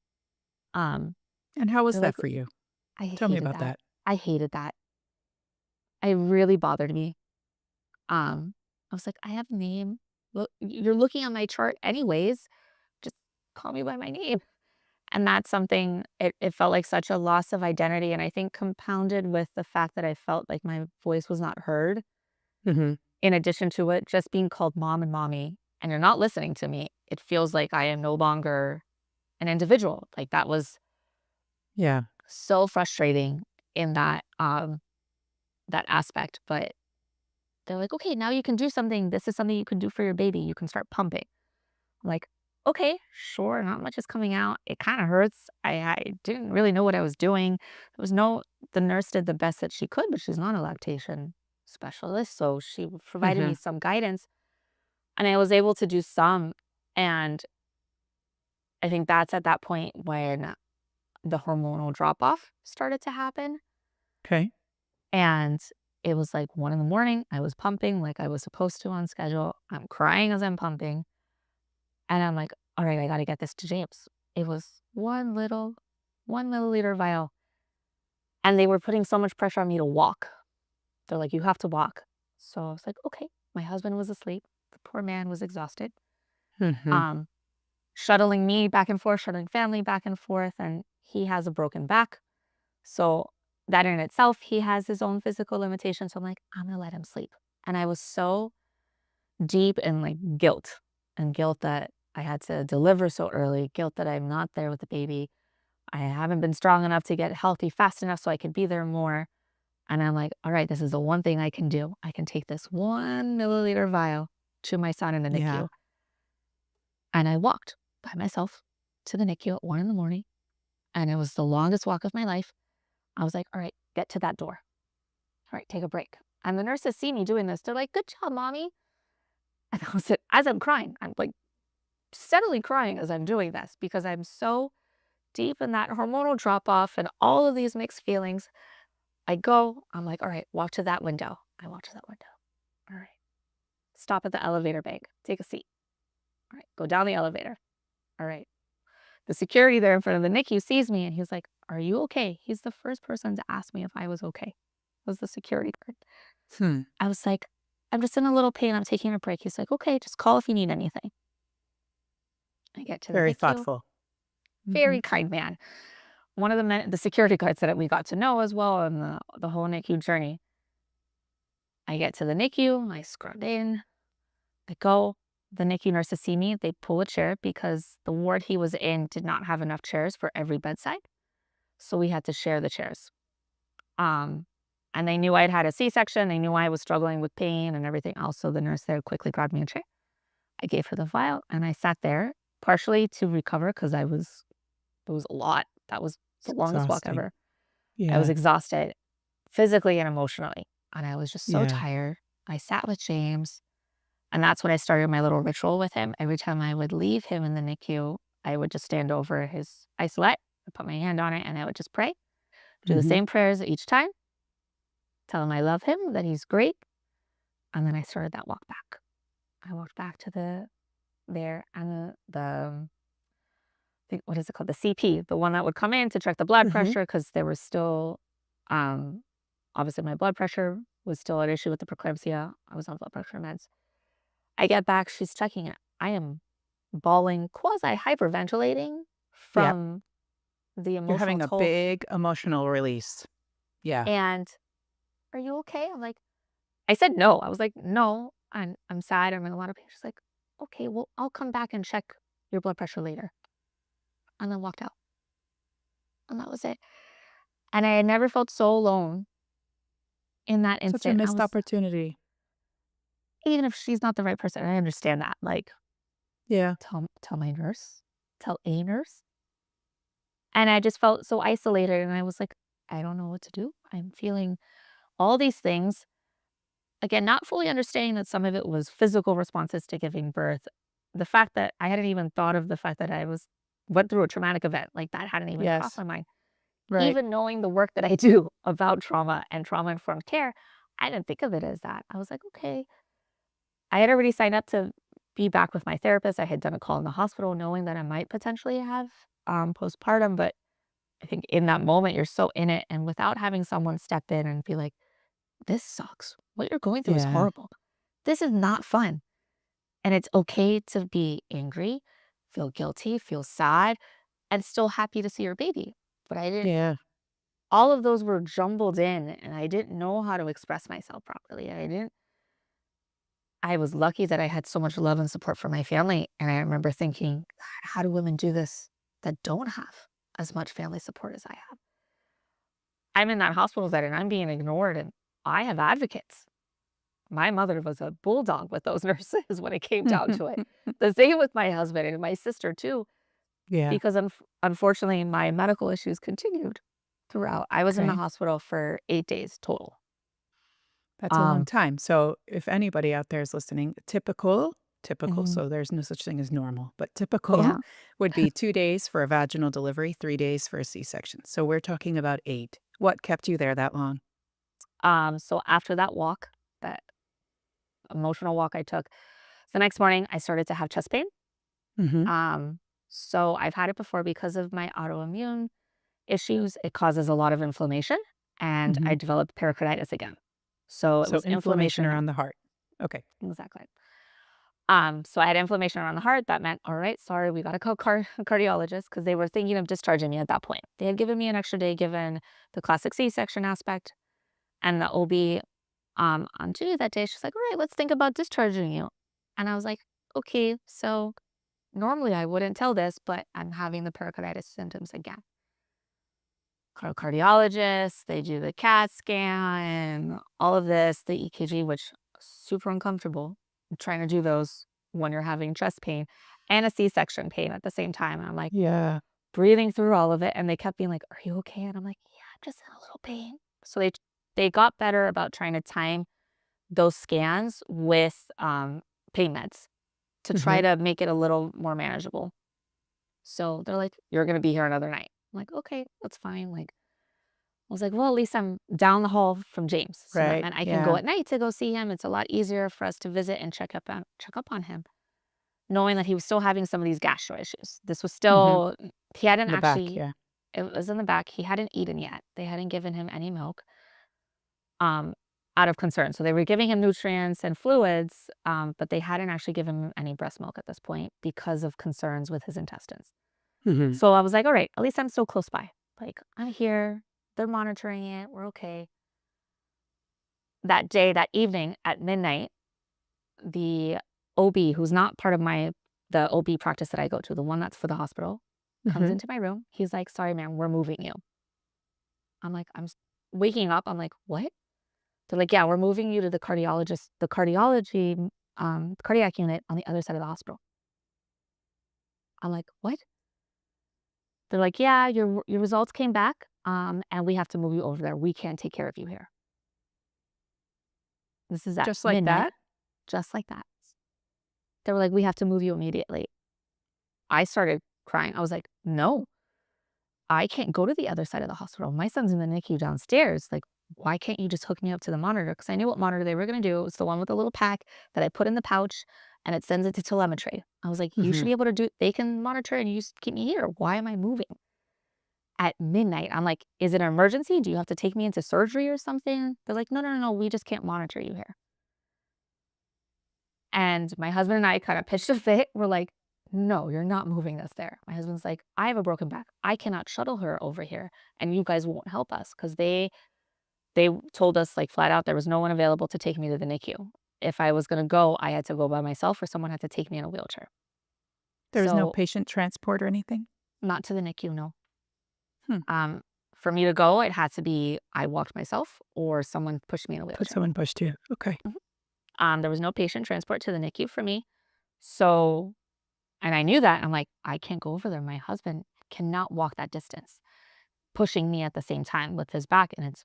Um, And how was They're that like, for you? I Tell me hated about that. that. I hated that. It really bothered me. I was like, I have a name. Look, you're looking at my chart anyways. Just call me by my name. And that's something, it felt like such a loss of identity. And I think compounded with the fact that I felt like my voice was not heard, Mhm. in addition to it just being called mom and mommy, and you're not listening to me. It feels like I am no longer an individual. Like that was Yeah. so frustrating in that aspect. But they're like, okay, now you can do something. This is something you can do for your baby. You can start pumping. I'm like, okay, sure, not much is coming out. It kind of hurts. I didn't really know what I was doing. There was no, the nurse did the best that she could, but she's not a lactation specialist. So she provided me Mhm. some guidance and I was able to do some. And I think that's at that point when the hormonal drop off started to happen. 'Kay. And it was like 1 in the morning. I was pumping like I was supposed to on schedule. I'm crying as I'm pumping. And I'm like, all right, I got to get this to James. It was 1 milliliter vial. And they were putting so much pressure on me to walk. They're like, you have to walk. So I was like, okay. My husband was asleep. The poor man was exhausted. Mhm. Um, Shuttling me back and forth, shuttling family back and forth. And he has a broken back. So that in itself, he has his own physical limitations. So I'm like, I'm going to let him sleep. And I was so deep in like guilt and guilt that I had to deliver so early, guilt that I'm not there with the baby. I haven't been strong enough to get healthy fast enough so I could be there more. And I'm like, all right, this is the one thing I can do. I can take this 1 milliliter vial to my son in the Yeah. NICU. And I walked by myself to the NICU at 1 in the morning. And it was the longest walk of my life. I was like, all right, get to that door. All right, take a break. And the nurses see me doing this. They're like, good job, mommy. And I was, as I'm crying, I'm like steadily crying as I'm doing this because I'm so deep in that hormonal drop off and all of these mixed feelings. I'm like, all right, walk to that window. I walk to that window. All right. Stop at the elevator bank. Take a seat. All right. Go down the elevator. All right. The security there in front of the NICU sees me and he's like, are you okay? He's the first person to ask me if I was okay. Was the security guard. Hmm. I was like, I'm just in a little pain. I'm taking a break. He's like, okay, just call if you need anything. I get to the Very NICU. thoughtful. Very Mhm. kind man. One of the men, the security guards that we got to know as well on the whole NICU journey. I get to the NICU, I scrub in, I go. The NICU nurses see me, they pull a chair because the ward he was in did not have enough chairs for every bedside. So we had to share the chairs. Um, and they knew I'd had a C-section, they knew I was struggling with pain and everything else. So the nurse there quickly grabbed me a chair. I gave her the vial and I sat there partially to recover because it was a lot. That was It's the longest walk exhausting. ever. I was Yeah. exhausted physically and emotionally. And I was just so Yeah. tired. I sat with James, and that's when I started my little ritual with him. Every time I would leave him in the NICU, I would just stand over his isolette, I put my hand on it, and I would just pray. Do the Mhm. same prayers each time, tell him I love him, that he's great. And then I started that walk back. I walked back to there, and I think, what is it called? The CP, the one that would come in to check the blood Mhm. pressure because there was still, um, obviously my blood pressure was still an issue with the preeclampsia. I was on blood pressure meds. I get back, she's checking it. I am bawling, quasi hyperventilating Yep. from the You're emotional having a toll. big emotional release. Yeah. And are you okay? I'm like, I said no. I was like, no, I'm sad. I'm in a lot of pain. She's like, okay, well, I'll come back and check your blood pressure later. And then walked out. And that was it. And I had never felt so alone in that Such a instant. I missed was, opportunity. even if she's not the right person, I understand that. Like, Yeah. tell my nurse, tell a nurse. And I just felt so isolated. And I was like, I don't know what to do. I'm feeling all these things. Again, not fully understanding that some of it was physical responses to giving birth. The fact that I hadn't even thought of the fact that went through a traumatic event, like that hadn't even crossed Yes. my mind. Right. Even knowing the work that I do about trauma and trauma informed care, I didn't think of it as that. I was like, okay. I had already signed up to be back with my therapist. I had done a call in the hospital knowing that I might potentially have postpartum, but I think in that moment, you're so in it, and without having someone step in and be like, "This sucks. What you're going through is Yeah. horrible. This is not fun." And it's okay to be angry, feel guilty, feel sad, and still happy to see your baby. But I didn't Yeah. all of those were jumbled in, and I didn't know how to express myself properly. I was lucky that I had so much love and support from my family, and I remember thinking, "God, how do women do this that don't have as much family support as I have?" I'm in that hospital setting, I'm being ignored, and I have advocates. My mother was a bulldog with those nurses when it came down to it. The same with my husband and my sister too, Yeah. because unfortunately, my medical issues continued throughout. I was in the Okay. hospital for 8 days total. That's a long Um, time. So if anybody out there is listening, typical, mhm, so there's no such thing as normal, but typical yeah. would be 2 days for a vaginal delivery, 3 days for a C-section. So we're talking about 8. What kept you there that long? So after that walk, that emotional walk I took, the next morning I started to have chest pain. Mhm. Um, so I've had it before because of my autoimmune issues. It causes a lot of inflammation, and I Mhm. developed pericarditis again. So it So was inflammation inflammation. around the heart. Okay. Exactly. So I had inflammation around the heart. That meant, all right, sorry, we got to call cardiologist because they were thinking of discharging me at that point. They had given me an extra day given the classic C-section aspect, and the OB on duty that day. She's like, all right, let's think about discharging you. And I was like, okay, so normally I wouldn't tell this, but I'm having the pericarditis symptoms again. Call cardiologist, they do the CAT scan, all of this, the EKG, which super uncomfortable trying to do those when you're having chest pain and a C-section pain at the same time. And I'm like Yeah. breathing through all of it. And they kept being like, are you okay? And I'm like, yeah, I'm just in a little pain. So they got better about trying to time those scans with pain meds to try Mhm. to make it a little more manageable. So they're like, you're gonna be here another night. I'm like, okay, that's fine. Like I was like, well, at least I'm down the hall from James. So that Right. meant I can go Yeah. at night to go see him. It's a lot easier for us to visit and check up on him, knowing that he was still having some of these gastro issues. This was Mhm. still he hadn't The back, actually yeah. it was in the back. He hadn't eaten yet. They hadn't given him any milk. Um out of concern. So they were giving him nutrients and fluids, but they hadn't actually given him any breast milk at this point because of concerns with his intestines. Mhm. So I was like, all right, at least I'm still close by. Like I'm here. They're monitoring it. We're okay. That day, that evening at midnight, the OB, who's not part of the OB practice that I go to, the one that's for the hospital, comes Mhm. into my room. He's like, "Sorry, ma'am, we're moving you." I'm like, waking up. I'm like, "What?" They're like, "Yeah, we're moving you to the cardiology, cardiac unit on the other side of the hospital." I'm like, "What?" They're like, "Yeah, your results came back, and we have to move you over there. We can't take care of you here." This is at Just like midnight, that? just like that. They were like, "We have to move you immediately." I started crying. I was like, "No, I can't go to the other side of the hospital. My son's in the NICU downstairs. Like, why can't you just hook me up to the monitor?" Because I knew what monitor they were going to do. It was the one with the little pack that I put in the pouch and it sends it to telemetry. I was like, you should Mhm. be able to do, they can monitor and you just keep me here. Why am I moving at midnight? I'm like, is it an emergency? Do you have to take me into surgery or something? They're like, no, no, no, no. We just can't monitor you here. And my husband and I kind of pitched a fit. We're like, no, you're not moving us there. My husband's like, I have a broken back. I cannot shuttle her over here and you guys won't help us because they told us like flat out there was no one available to take me to the NICU. If I was going to go, I had to go by myself or someone had to take me in a wheelchair. There was no So patient transport or anything? not to the NICU, no. Hmm. Um, for me to go, it had to be I walked myself or someone pushed me in a Put wheelchair. someone pushed you. Okay. Mhm. There was no patient transport to the NICU for me. So and I knew that. I'm like, I can't go over there. My husband cannot walk that distance, pushing me at the same time with his back. And it's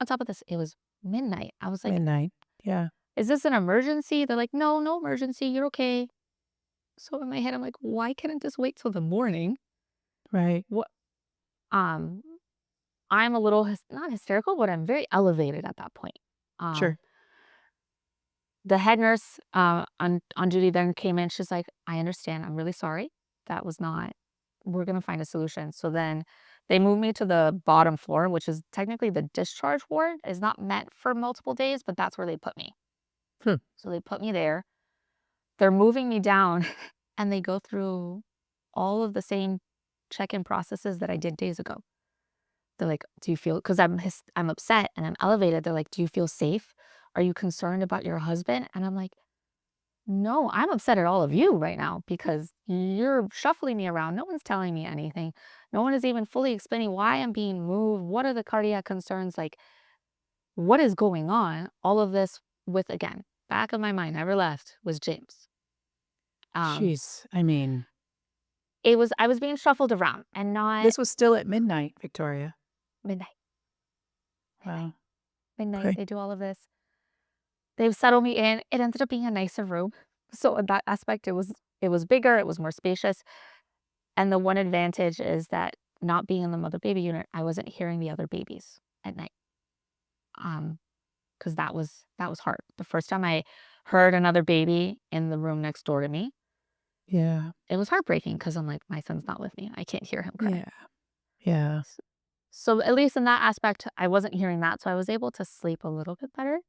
on top of this, it was midnight. I was like, Midnight. Yeah. is this an emergency? They're like, no, no emergency. You're okay. So in my head, I'm like, why can't this wait till the morning? Right. What? Um, I'm a little not hysterical, but I'm very elevated at that point. Um, Sure. the head nurse on duty then came in. She's like, I understand. I'm really sorry. That was not. We're gonna find a solution. So then They moved me to the bottom floor, which is technically the discharge ward. It's not meant for multiple days, but that's where they put me. Hmm. So they put me there. They're moving me down and they go through all of the same check-in processes that I did days ago. They're like, "Do you feel," because I'm upset and I'm elevated. They're like, "Do you feel safe? Are you concerned about your husband?" And I'm like, "No, I'm upset at all of you right now because you're shuffling me around. No one's telling me anything. No one is even fully explaining why I'm being moved. What are the cardiac concerns? Like, what is going on?" All of this with, again, back of my mind, never left, was James. Um, Jeez. I mean, I was being shuffled around and not this was still at midnight, Victoria. midnight, midnight, Wow. midnight. Okay. They do all of this. They've settled me in. It ended up being a nicer room. So in that aspect, it was bigger, it was more spacious. And the one advantage is that not being in the mother baby unit, I wasn't hearing the other babies at night. Because that was hard. The first time I heard another baby in the room next door to me, Yeah. it was heartbreaking because I'm like, my son's not with me. I can't hear him cry. Yeah. Yeah. So at least in that aspect, I wasn't hearing that. So I was able to sleep a little bit better.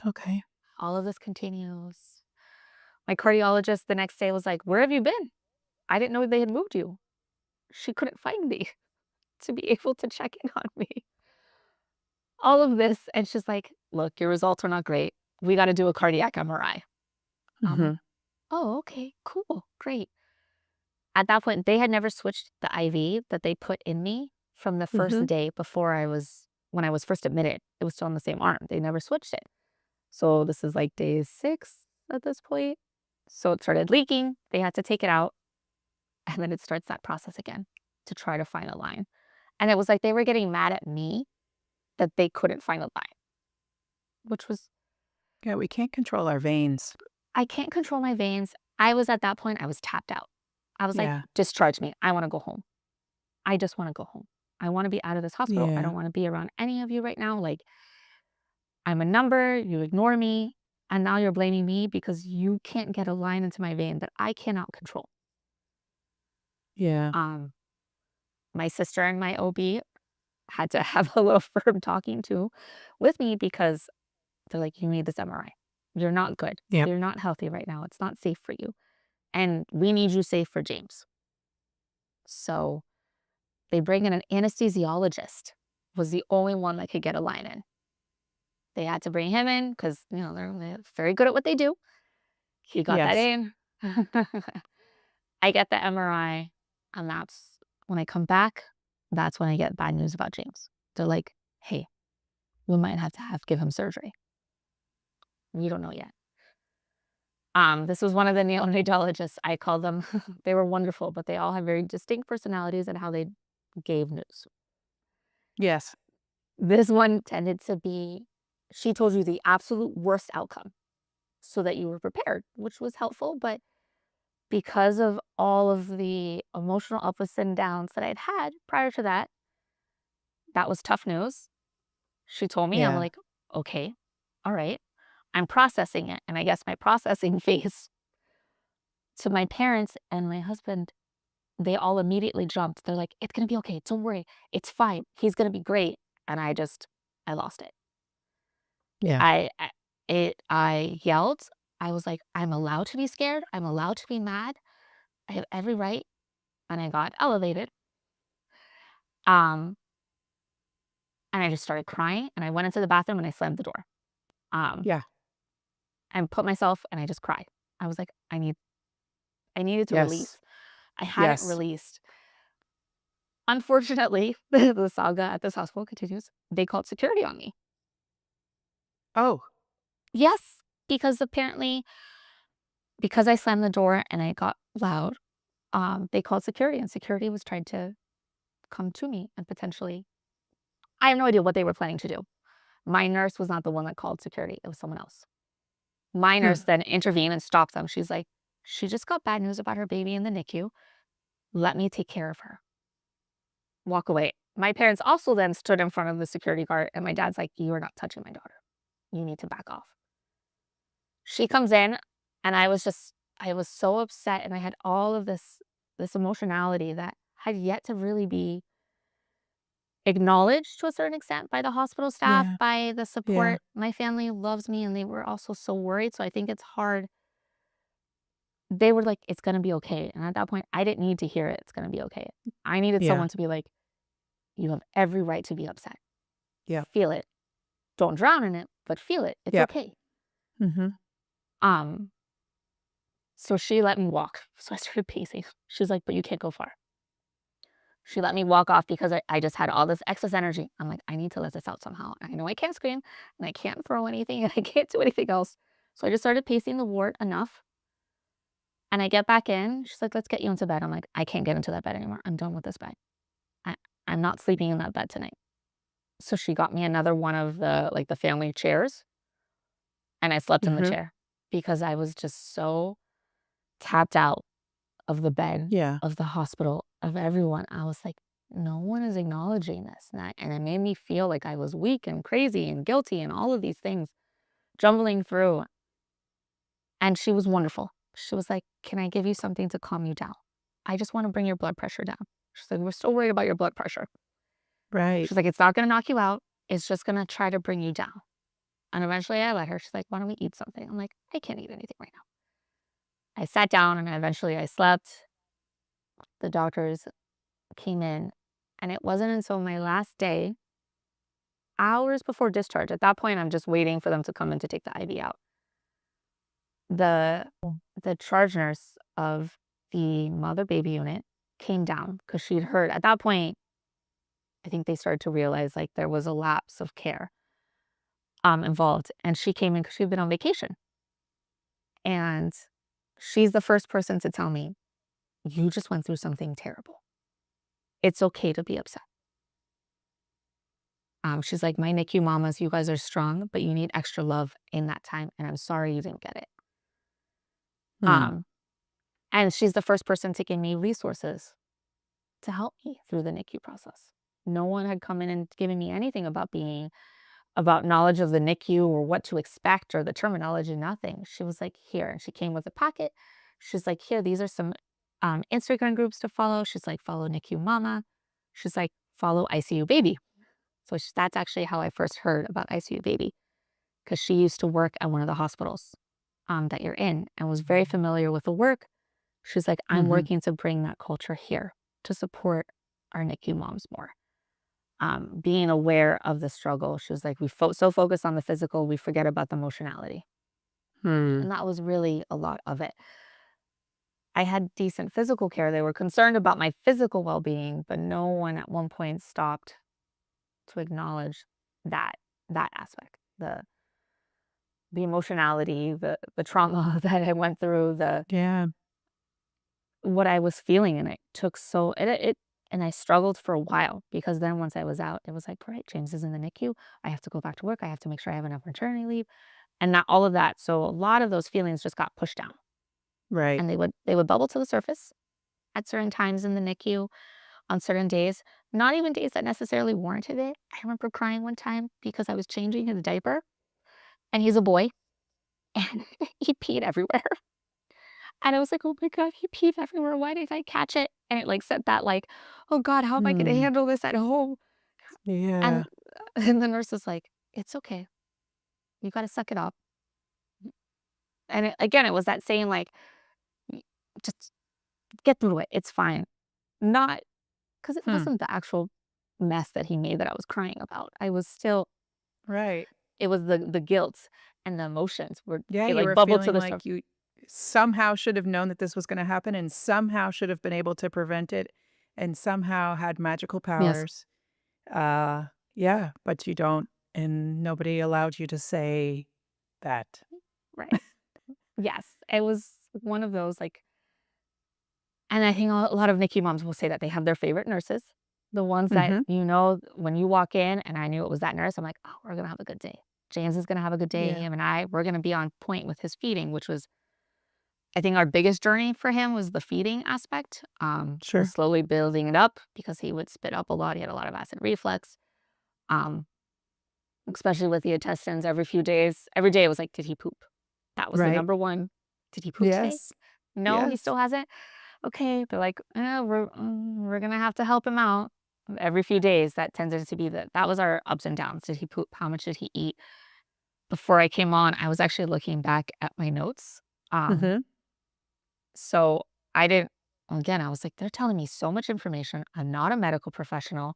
Okay. All of this continues. My cardiologist the next day was like, "Where have you been? I didn't know they had moved you." She couldn't find me to be able to check in on me. All of this, and she's like, "Look, your results are not great. We gotta do a cardiac MRI." I'm like, Mhm. "Oh, okay, cool, great." At that point, they had never switched the IV that they put in me from the first Mhm. day when I was first admitted. It was still on the same arm. They never switched it. So this is like day 6 at this point. So it started leaking. They had to take it out, and then it starts that process again to try to find a line. And it was like they were getting mad at me that they couldn't find a line, which was, Yeah, we can't control our veins. I can't control my veins. I was at that point, I was tapped out. I was like, Yeah. "Discharge me. I wanna go home. I just wanna go home. I wanna be out of this hospital. I Yeah. don't wanna be around any of you right now. Like, I'm a number, you ignore me, and now you're blaming me because you can't get a line into my vein that I cannot control." Yeah. Um, my sister and my OB had to have a little firm talking to with me because they're like, "You need this MRI. You're not good. Yep. You're not healthy right now. It's not safe for you. And we need you safe for James." So they bring in an anesthesiologist, was the only one that could get a line in. They had to bring him in because, they're very good at what they do. He got that Yes. in. I get the MRI, and that's when I come back, that's when I get bad news about James. They're like, "Hey, we might have to give him surgery. We don't know yet." This was one of the neonatologists. I call them, they were wonderful, but they all have very distinct personalities and how they gave news. Yes. This one tended to be, she told you the absolute worst outcome so that you were prepared, which was helpful. But because of all of the emotional ups and downs that I'd had prior to that, that was tough news. She told me, I'm Yeah. like, "Okay, all right." I'm processing it. And I guess my processing phase, to my parents and my husband, they all immediately jumped. They're like, "It's gonna be okay. Don't worry. It's fine. He's gonna be great." And I lost it. Yeah. I yelled. I was like, "I'm allowed to be scared. I'm allowed to be mad. I have every right." And I got elevated. Um, and I just started crying. And I went into the bathroom and I slammed the door. Um, Yeah. and put myself, and I just cried. I was like, I needed to Yes. release. I hadn't Yes. released. Unfortunately, the saga at this hospital continues. They called security on me. Oh. Yes, because apparently, because I slammed the door and I got loud, they called security, and security was trying to come to me and potentially, I have no idea what they were planning to do. My nurse was not the one that called security, it was someone else. My Hmm. nurse then intervened and stopped them. She's like, "She just got bad news about her baby in the NICU. Let me take care of her." Walk away. My parents also then stood in front of the security guard, and my dad's like, "You are not touching my daughter. You need to back off." She comes in, and I was so upset, and I had all of this emotionality that had yet to really be acknowledged to a certain extent by the hospital staff, Yeah. by the Yeah. support. My family loves me, and they were also so worried, so I think it's hard. They were like, "It's gonna be okay," and at that point, I didn't need to hear it, "It's gonna be okay." I needed Yeah. someone to be like, "You have every right to be upset. Yep. Feel it. Don't drown in it, but feel it. It's Yep. okay." Mm-hmm. Um, so she let me walk. So I started pacing. She's like, "But you can't go far." She let me walk off because I just had all this excess energy. I'm like, "I need to let this out somehow. I know I can't scream, and I can't throw anything, and I can't do anything else." So I just started pacing the ward enough, and I get back in. She's like, "Let's get you into bed." I'm like, "I can't get into that bed anymore. I'm done with this bed. I I'm not sleeping in that bed tonight." So she got me another one of the family chairs, and I slept in the Mm-hmm. chair because I was just so tapped out of the bed, Yeah. of the hospital, of everyone. I was like, "No one is acknowledging this." And it made me feel like I was weak and crazy and guilty and all of these things jumbling through. And she was wonderful. She was like, "Can I give you something to calm you down? I just want to bring your blood pressure down." She's like, "We're still worried about your blood pressure." Right. She's like, "It's not going to knock you out. It's just going to try to bring you down." And eventually I let her. She's like, "Why don't we eat something?" I'm like, "I can't eat anything right now." I sat down and eventually I slept. The doctors came in, and it wasn't until my last day, hours before discharge. At that point, I'm just waiting for them to come in to take the IV out. The the charge nurse of the mother baby unit came down because she'd heard at that point, I think they started to realize like there was a lapse of care involved. And she came in because she'd been on vacation. And she's the first person to tell me, "You just went through something terrible. It's okay to be upset." She's like, "My NICU mamas, you guys are strong, but you need extra love in that time, and I'm sorry you didn't get it." Hmm. Um, and she's the first person to give me resources to help me through the NICU process. No one had come in and given me anything about knowledge of the NICU or what to expect or the terminology, nothing. She was like, "Here," and she came with a packet. She's like, "Here, these are some Instagram groups to follow." She's like, "Follow NICU Mama." She's like, "Follow ICU Baby." So that's actually how I first heard about ICU Baby because she used to work at one of the hospitals that you're in and was very familiar with the work. She's like, "I'm Mm-hmm. working to bring that culture here to support our NICU moms more." Being aware of the struggle, she was like, so focus on the physical, we forget about the emotionality. Hmm. And that was really a lot of it. I had decent physical care. They were concerned about my physical well being, but no one at one point stopped to acknowledge that that aspect, the emotionality, the trauma that I went through, the Yeah. what I was feeling, and it took so it and I struggled for a while because then once I was out, it was like, "All right, James is in the NICU. I have to go back to work. I have to make sure I have enough maternity leave," and not all of that. So a lot of those feelings just got pushed down, Right. and they would bubble to the surface at certain times in the NICU on certain days, not even days that necessarily warranted it. I remember crying one time because I was changing his diaper, and he's a boy, and he peed everywhere. And I was like, "Oh my god, he peed everywhere. Why didn't I catch it?" And it, like, sent that, like, "Oh god, how am I gonna Hmm. handle this at home?" And Yeah. and the nurse was like, "It's okay. You gotta suck it up." And again, it was that saying, like, "Y just get through it. It's fine." Not because it Hmm. wasn't the actual mess that he made that I was crying about. I was still Right. it was the guilt and the emotions were Yeah, it, you like, were bubbled to feeling the surface. like you somehow should have known that this was gonna happen and somehow should have been able to prevent it and somehow had magical Yes, powers. Uh, yeah, but you don't, and nobody allowed you to say that. right. Yes, it was one of those, like. And I think a lot of NICU moms will say that they have their favorite nurses, the ones that, Mhm. when you walk in and I knew it was that nurse, I'm like, "Oh, we're gonna have a good day. James is gonna have a good day. Yeah. Him and we're gonna be on point with his feeding," which was, I think our biggest journey for him was the feeding aspect, was Sure. slowly building it up because he would spit up a lot. He had a lot of acid reflux, um, especially with the intestines every few days. Every day it was like, "Did he poop?" That was the Right. number one. "Did he poop today?" Yes. "No, he Yes. still hasn't." "Okay." They're like, we're gonna have to help him out." Every few days, that tended to be that was our ups and downs. Did he poop? How much did he eat? Before I came on, I was actually looking back at my notes. Um, Mhm. so I didn't again, I was like, "They're telling me so much information. I'm not a medical professional.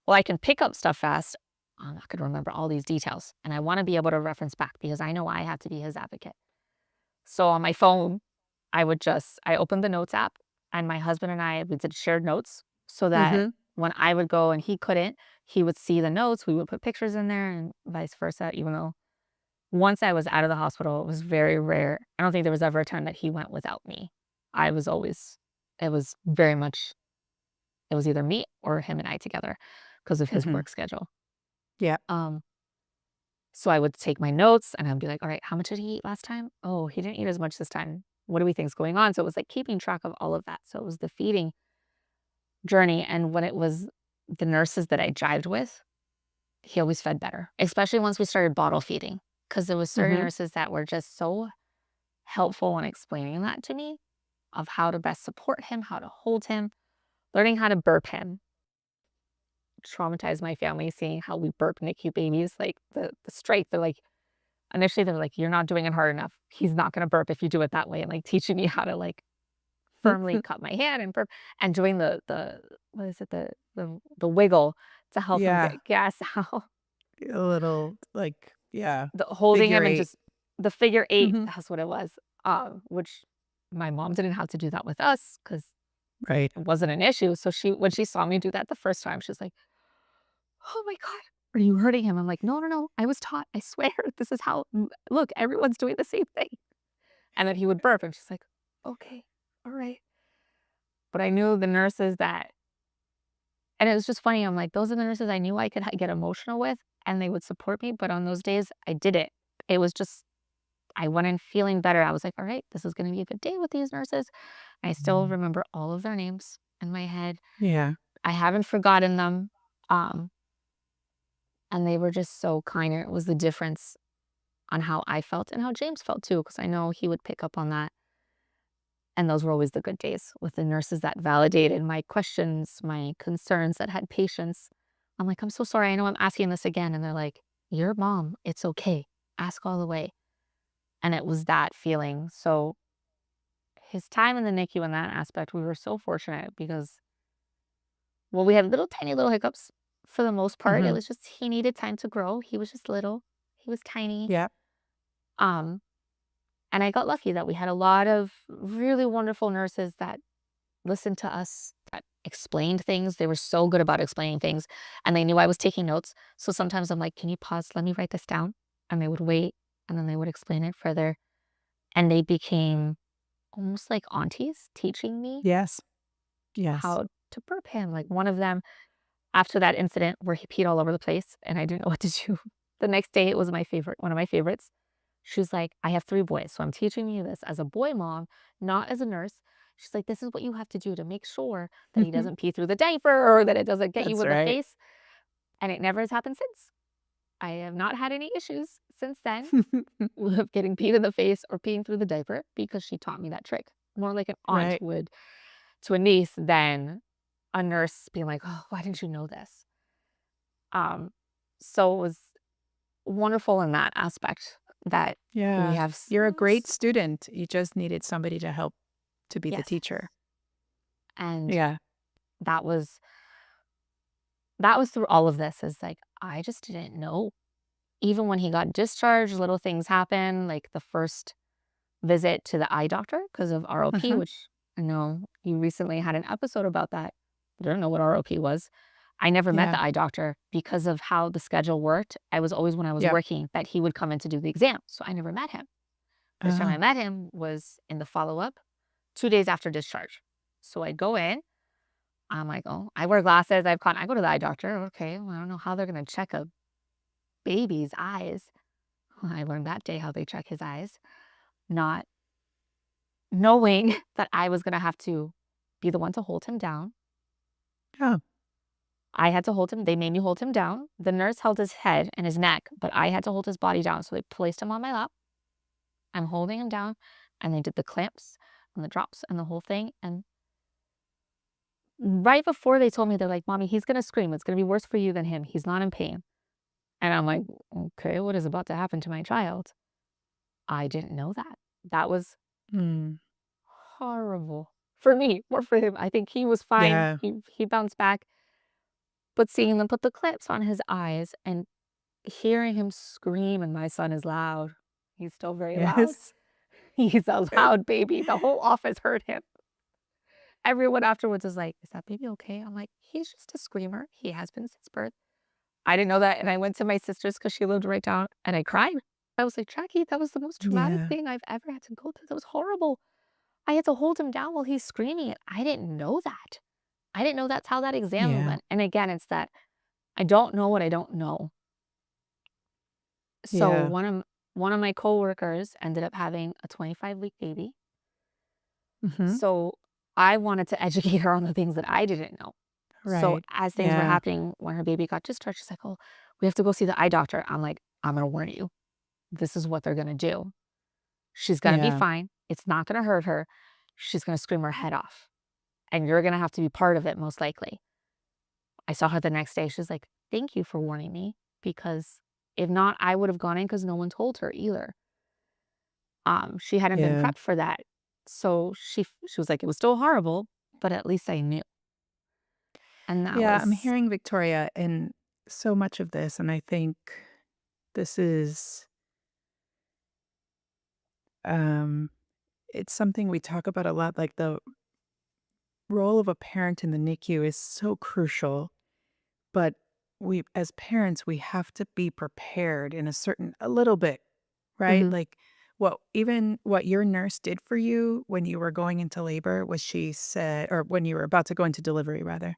Well, I can pick up stuff fast. I'm not gonna remember all these details, and I wanna be able to reference back because I know I have to be his advocate." So on my phone, I opened the notes app, and my husband and I, we did shared notes so that Mhm. when I would go and he couldn't, he would see the notes, we would put pictures in there and vice versa, even though once I was out of the hospital, it was very rare. I don't think there was ever a time that he went without me. I was always it was very much it was either me or him and I together because of his Mhm. work schedule. Yep. Um, so I would take my notes and I'd be like, "All right, how much did he eat last time? Oh, he didn't eat as much this time. What do we think is going on?" So it was like keeping track of all of that. So it was the feeding journey, and when it was the nurses that I jived with, he always fed better, especially once we started bottle feeding, because there was certain Mhm. nurses that were just so helpful in explaining that to me of how to best support him, how to hold him, learning how to burp him. Traumatized my family seeing how we burp NICU babies, like the straight. They're like initially they're like, "You're not doing it hard enough. He's not gonna burp if you do it that way," and like teaching me how to like firmly cup my hand and burp and doing the what is it? The wiggle to help him Yeah. get gas out. A little, like, yeah, The holding figure him and 8. just the figure eight, Mhm. that's what it was. Which my mom didn't have to do that with us because Right. it wasn't an issue. So she when she saw me do that the first time, she's like, "Oh my god, are you hurting him?" I'm like, "No, no, no. I was taught. I swear. This is how look, everyone's doing the same thing." And then he would burp and she's like, "Okay, all right." But I knew the nurses that and it was just funny. I'm like, those are the nurses I knew I could get emotional with and they would support me. But on those days, I didn't. It was just I went in feeling better. I was like, all right, this is going to be a good day with these nurses. I still remember all of their names in my head. Yeah. I haven't forgotten them. Um, and they were just so kind. And it was the difference on how I felt and how James felt too, because I know he would pick up on that. And those were always the good days with the nurses that validated my questions, my concerns, that had patience. I'm like, I'm so sorry. I know I'm asking this again. And they're like, your mom. It's okay. Ask all the way. And it was that feeling. So his time in the NICU in that aspect, we were so fortunate because, well, we had little tiny little hiccups for the most part. It Mhm. was just he needed time to grow. He was just little. He was tiny. Yep. Um, and I got lucky that we had a lot of really wonderful nurses that listened to us, that explained things. They were so good about explaining things, and they knew I was taking notes. So sometimes I'm like, "Can you pause? Let me write this down." And they would wait, and then they would explain it further. And they became almost like aunties teaching me Yes. Yes. how to burp him. Like one of them, after that incident where he peed all over the place and I didn't know what to do, the next day it was my favorite, one of my favorites. She was like, I have 3 boys, so I'm teaching you this as a boy mom, not as a nurse. She's like, this is what you have to do to make sure that he doesn't pee through the diaper or that it doesn't get you That's in the right. face. And it never has happened since. I have not had any issues since then with getting peed in the face or peeing through the diaper because she taught me that trick. More like an aunt Right. would to a niece than a nurse being like, "Oh, why didn't you know this?" Um, so it was wonderful in that aspect that we Yeah. have You're a great student. You just needed somebody to help to be the yes, teacher. and Yeah. that was through all of this is like, I just didn't know. Even when he got discharged, little things happen, like the first visit to the eye doctor because of ROP, Mhm. which I know you recently had an episode about that. I don't know what ROP was. I never met Yeah. the eye doctor because of how the schedule worked. I was always when I was Yep. working that he would come in to do the exam. So I never met him. First time I Oh. met him was in the follow-up 2 days after discharge. So I go in, I'm like, "Oh, I wear glasses, I go to the eye doctor. Okay, well, I don't know how they're gonna check a baby's eyes." Well, I learned that day how they check his eyes, not knowing that I was gonna have to be the one to hold him down. Oh. I had to hold him, they made me hold him down. The nurse held his head and his neck, but I had to hold his body down, so they placed him on my lap. I'm holding him down, and they did the clamps and the drops and the whole thing, and Right before they told me, they're like, "Mommy, he's gonna scream. It's gonna be worse for you than him. He's not in pain." And I'm like, "Okay, what is about to happen to my child?" I didn't know that. That was Mm. horrible for me, more for him. I think he was fine. Yeah. He bounced back, but seeing them put the clips on his eyes and hearing him scream, and my son is loud. He's still very loud. Yes. He's a loud baby. The whole office heard him. Everyone afterwards was like, "Is that baby okay?" I'm like, "He's just a screamer. He has been since birth." I didn't know that, and I went to my sister's because she lived right down, and I cried. I was like, "Jackie, that was the most traumatic Yeah. thing I've ever had to go through. That was horrible. I had to hold him down while he's screaming, and I didn't know that. I didn't know that's how that exam Yeah. went." And again, it's that I don't know what I don't know. So Yeah. one of my coworkers ended up having a 25-week baby. Mhm. So I wanted to educate her on the things that I didn't know. So Right. as things were Yeah. happening when her baby got discharged, she's like, "Oh, we have to go see the eye doctor." I'm like, "I'm gonna warn you. This is what they're gonna do. She's gonna be Yeah. fine. It's not gonna hurt her. She's gonna scream her head off. And you're gonna have to be part of it most likely." I saw her the next day. She's like, "Thank you for warning me because if not, I would have gone in because no one told her either." She hadn't been Yeah. prepped for that. So she was like, "It was still horrible, but at least I knew." And that Yeah, I'm was hearing Victoria in so much of this, and I think this is, um, it's something we talk about a lot, like, the role of a parent in the NICU is so crucial, but we as parents, we have to be prepared in a little bit, right? Mhm, Like, what your nurse did for you when you were going into labor was she said or when you were about to go into delivery, rather.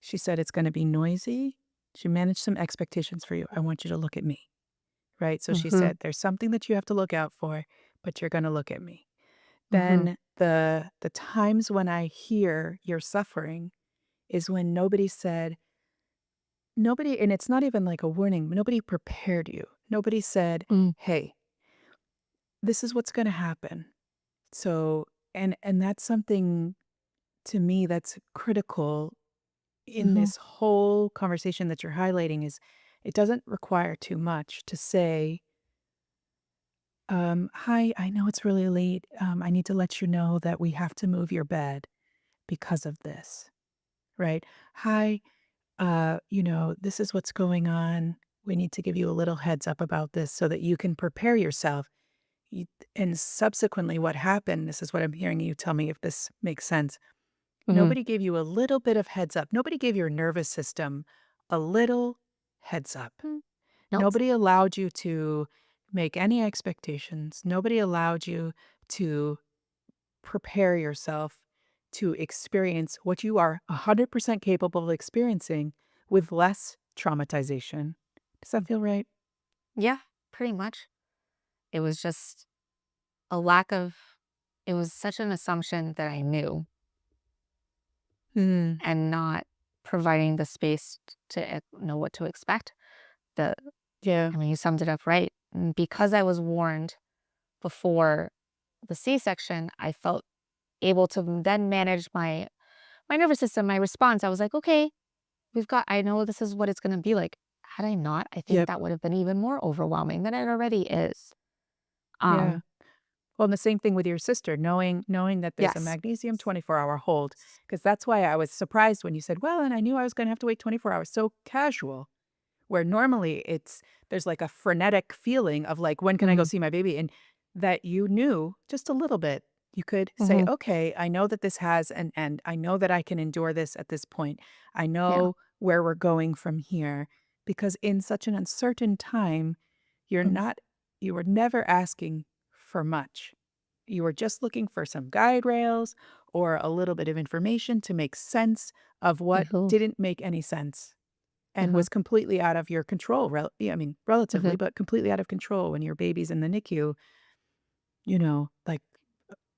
She said, "It's gonna be noisy." She managed some expectations for you. "I want you to look at me." Right? So she mhm, said, "There's something that you have to look out for, but you're gonna look at me." mhm, Then the times when I hear you're suffering is when nobody and it's not even like a warning, nobody prepared you. Nobody said, mm, "Hey, this is what's gonna happen." So and that's something to me that's critical in mhm, this whole conversation that you're highlighting is it doesn't require too much to say, "Hi, I know it's really late. I need to let you know that we have to move your bed because of this." Right? "Hi, this is what's going on. We need to give you a little heads up about this so that you can prepare yourself." You, and subsequently, what happened, this is what I'm hearing you tell me if this makes sense. mhm, Nobody gave you a little bit of heads up. Nobody gave your nervous system a little heads up. mm. Nope. Nobody allowed you to make any expectations. Nobody allowed you to prepare yourself to experience what you are 100% capable of experiencing with less traumatization. Does that feel right? Yeah, pretty much. It was just a lack of it was such an assumption that I knew Mm, and not providing the space to know what to expect. The yeah. I mean, you summed it up right. Because I was warned before the C-section, I felt able to then manage my nervous system, my response. I was like, "Okay, I know this is what it's gonna be like." Had I not, I think Yep. that would have been even more overwhelming than it already is. Yeah. Um, Well, and the same thing with your sister, knowing that there's a yes. magnesium 24-hour hold, because that's why I was surprised when you said, "Well, and I knew I was gonna have to wait 24 hours." So casual, where normally there's like a frenetic feeling of like, "When can I go Mhm, see my baby?" And that you knew just a little bit. You could say, mhm, "Okay, I know that this has an end. I know that I can endure this at this point. I yeah, know where we're going from here." Because in such an uncertain time, you're mm, not you were never asking for much. You were just looking for some guide rails or a little bit of information to make sense of what mhm, didn't make any sense and mhm, was completely out of your control. Yeah, I mean, relatively, mhm, but completely out of control when your baby's in the NICU, like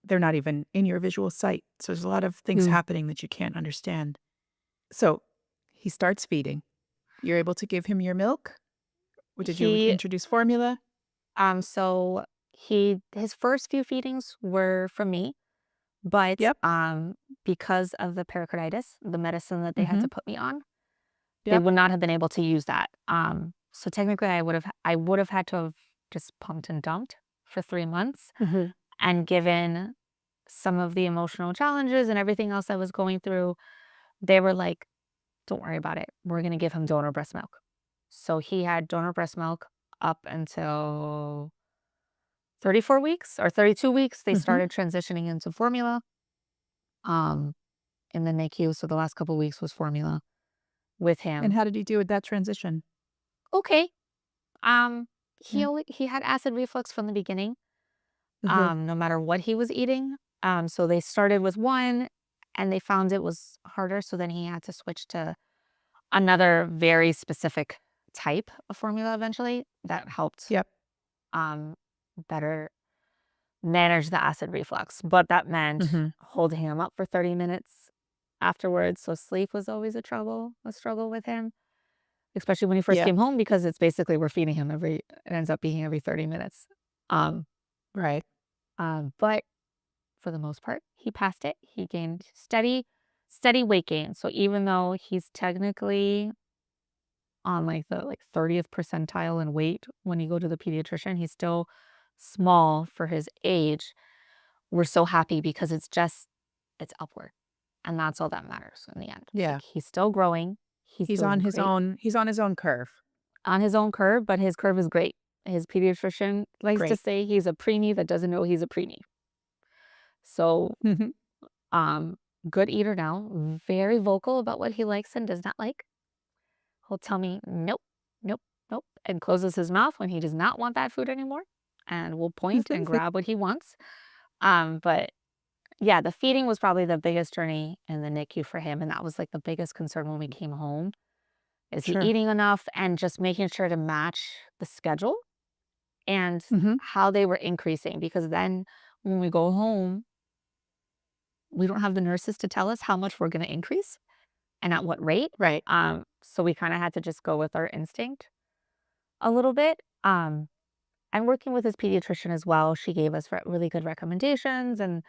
they're not even in your visual sight. So there's a lot of things mm. happening that you can't understand. So he starts feeding. You're able to give him your milk? Or did you He, introduce formula? so his first few feedings were from me. But Yep. because of the pericarditis, the medicine that they had Mhm. to put me on, they Yep. would not have been able to use that. So technically I would have had to have just pumped and dumped for 3 months, Mhm. and given some of the emotional challenges and everything else I was going through, they were like, "Don't worry about it. We're gonna give him donor breast milk." So he had donor breast milk up until 34 weeks or 32 weeks. They Mhm. started transitioning into formula, um, in the NICU, so the last couple weeks was formula with And him. how did you do with that transition? Okay. Um, Yeah. he had acid reflux from the beginning, Mhm. no matter what he was eating. So they started with one and they found it was harder, so then he had to switch to another very specific type of formula eventually that helped Yep. um better manage the acid reflux. But that meant Mhm. holding him up for 30 minutes afterwards. So sleep was always a struggle with him, especially when he first Yep. came home because it's basically we're feeding him it ends up being every 30 minutes. Um, Right. but for the most part, he passed it. He gained steady weight gain. So even though he's technically on like the 30th percentile in weight when you go to the pediatrician, he's still small for his age. We're so happy because it's upward. And that's all that matters in the end. Like Yeah. he's still growing. He's doing great He's on his own curve. on his own curve, but his curve is great. His pediatrician likes to Great. say he's a preemie that doesn't know he's a preemie. So, Mhm. um, good eater now, very vocal about what he likes and does not like. He'll tell me, nope, nope, nope, and closes his mouth when he does not want that food anymore and will point and grab what he wants. But yeah, the feeding was probably the biggest journey in the NICU for him. And that was like the biggest concern when we came home. Is he Sure. eating enough and just making sure to match the schedule and Mhm. how they were increasing? Because then when we go home, we don't have the nurses to tell us how much we're going to increase and at what rate. Right. So we kind of had to just go with our instinct a little bit. And working with his pediatrician as well, she gave us really good recommendations, and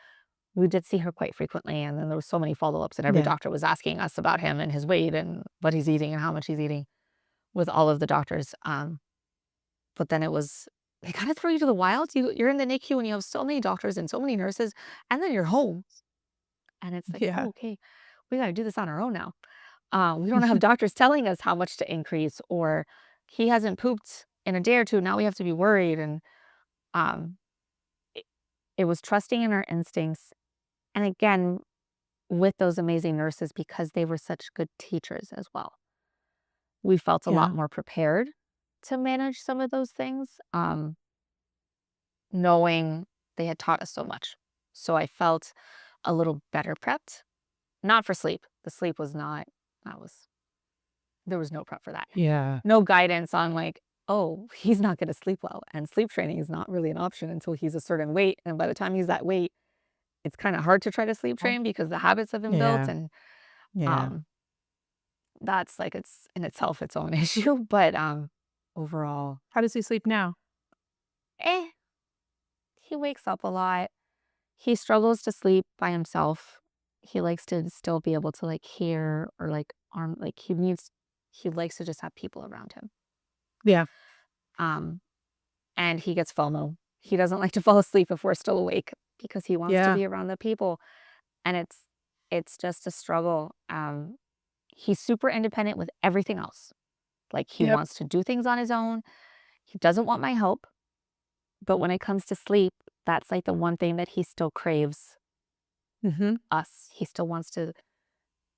we did see her quite frequently. And then there was so many follow-ups, and every Yeah. doctor was asking us about him and his weight and what he's eating and how much he's eating with all of the doctors. But then it was they kind of throw you to the wild. You're in the NICU and you have so many doctors and so many nurses, and then you're home, and it's like, oh, Yeah. okay, we got to do this on our own now. We don't have doctors telling us how much to increase, or he hasn't pooped in a day or two. Now we have to be worried, and um, it, it was trusting in our instincts. And again, with those amazing nurses, because they were such good teachers as well, we felt a lot Yeah. more prepared to manage some of those things, knowing they had taught us so much. So I felt a little better prepped. Not for sleep. The sleep was not, that was, there was no prep for that. Yeah. No guidance on like, oh, he's not going to sleep well. And sleep training is not really an option until he's a certain weight. And by the time he's that weight, it's kind of hard to try to sleep Oh. train because the habits have been built. Yeah. And Yeah. um, that's like, it's in itself its own issue. But overall, How does he sleep now? eh, he wakes up a lot. He struggles to sleep by himself. He likes to still be able to like hear or like arm, like he likes to just have people around him. Yeah. Um, and he gets FOMO. He doesn't like to fall asleep if we're still awake because he wants to Yeah. be around the people, and it's just a struggle. He's super independent with everything else. Like he Yep. wants to do things on his own. He doesn't want my help, but when it comes to sleep, that's like the one thing that he still craves Mhm. us. He still wants to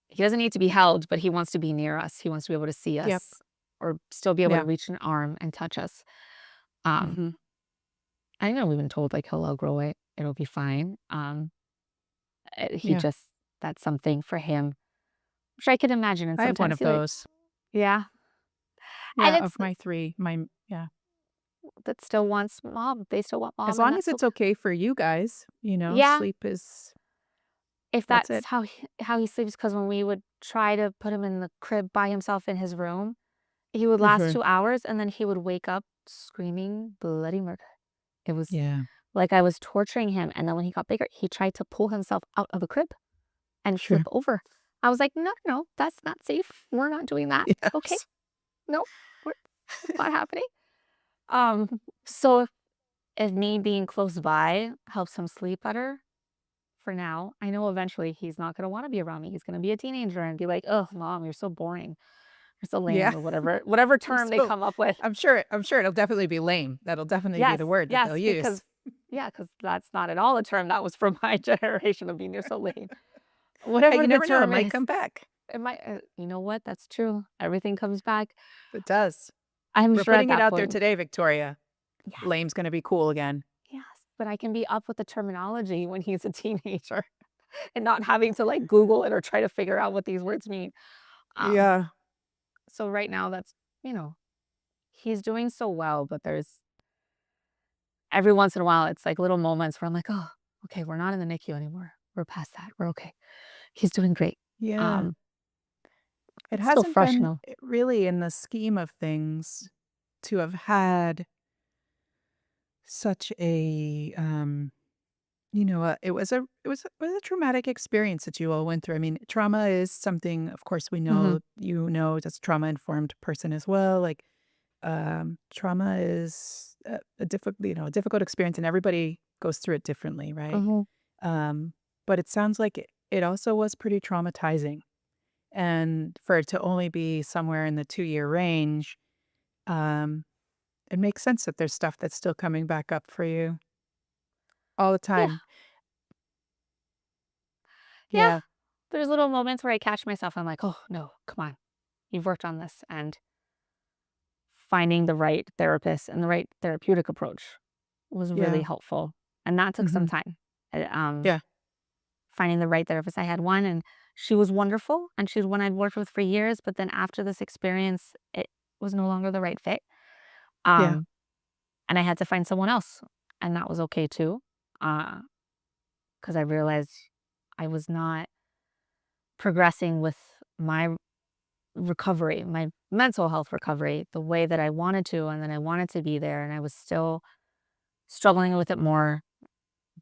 he doesn't need to be held, but he wants to be near us. He wants to be able to see Yep. us or still be able to Yeah. reach an arm and touch us. Um, Mhm. I know we've been told like he'll outgrow it. It'll be fine. He Yeah. just that's something for him, which I can imagine. And I have one sometimes of he like, those. yeah, and Yeah, it's of my 3. My yeah. that still wants mom. They still want As mom, and long as that's it's okay. okay for you guys, Yeah, sleep is if that's that's it. how he sleeps. Because when we would try to put him in the crib by himself in his room, he would last Mhm. 2 hours, and then he would wake up screaming bloody murder. It was Yeah. Like I was torturing him. And then when he got bigger, he tried to pull himself out of a crib and flip Sure. over. I was like, no, no, that's not safe. We're not doing that. Okay. Yes. No, it's not happening. So if me being close by helps him sleep better for now, I know eventually he's not going to want to be around me. He's going to be a teenager and be like, oh, mom, you're so boring. You're so Yeah. lame or whatever You're term they so come up with. I'm sure it'll definitely be lame. That'll definitely be Yes, the word that they'll yes, use. because yeah, because that's not at all a term that was from my generation of being you're so lame. Hey, Whatever you the never know, it term might is, come back. it might, you know what? That's true. Everything comes back. It does. I'm We're sure at putting it that out there point, today, Victoria. yes, Lame's gonna be cool again. yes, but I can be up with the terminology when he's a teenager and not having to like Google it or try to figure out what these words mean. Um, Yeah. so right now that's, you know, he's doing so well, but there's every once in a while, it's like little moments where I'm like, "Oh, okay, we're not in the NICU anymore. We're past that. We're okay. He's doing great." Yeah. Um, It it's still hasn't fresh been though. really in the scheme of things to have had such a, it was a traumatic experience that you all went through. I mean, trauma is something, of course, we Mhm, know, as a trauma-informed person as well, like, trauma is a difficult experience, and everybody goes through it differently, right? mhm. Um, but it sounds like it also was pretty traumatizing, and for it to only be somewhere in the 2-year range, um, it makes sense that there's stuff that's still coming back up for you all the Yeah, time. yeah. Yeah, There's little moments where I catch myself. I'm like, "Oh, no, come on. You've worked on this." And finding the right therapist and the right therapeutic approach was really yeah, helpful, and that took some mhm, time. Uh, yeah, finding the right therapist. I had one, and she was wonderful, and she's one I'd worked with for years, but then after this experience, it was no longer the right fit. yeah, Um, and I had to find someone else, and that was okay too, because I realized I was not progressing with my recovery, my mental health recovery, the way that I wanted to, and then I wanted to be there, and I was still struggling with it more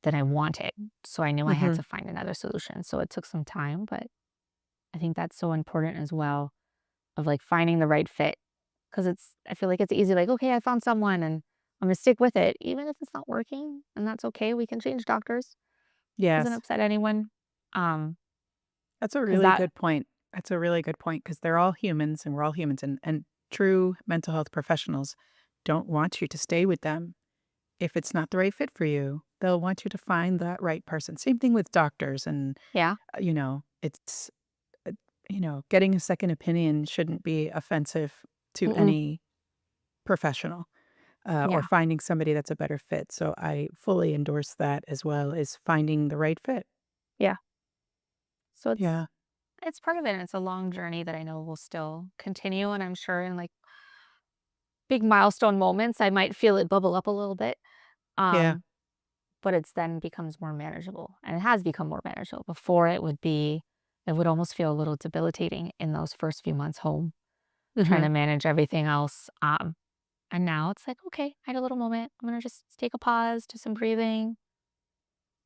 than I wanted. So I knew I had mhm, to find another solution. So it took some time, but I think that's so important as well of like finding the right fit. Cause I feel like it's easy, like, okay, I found someone and I'm gonna stick with it, even if it's not working. And that's okay. We can change doctors. Doesn't yes. upset anyone. Um, That's a cause really that, good point. That's a really good point because 'cause they're all humans, and we're all humans, and true mental health professionals don't want you to stay with them if it's not the right fit for you. They'll want you to find that right person. Same thing with doctors, and, yeah. it's, getting a second opinion shouldn't be offensive to Mm-mm, any professional, or yeah. finding somebody that's a better fit. So I fully endorse that as well, is finding the right fit. Yeah. So Yeah. it's part of it. And it's a long journey that I know will still continue. And I'm sure in like big milestone moments, I might feel it bubble up a little bit. Yeah. Um, but it's then becomes more manageable, and it has become more manageable. Before it would almost feel a little debilitating in those first few months home, trying to Mhm. manage everything else. And now it's like, okay, I had a little moment. I'm gonna just take a pause, do some breathing.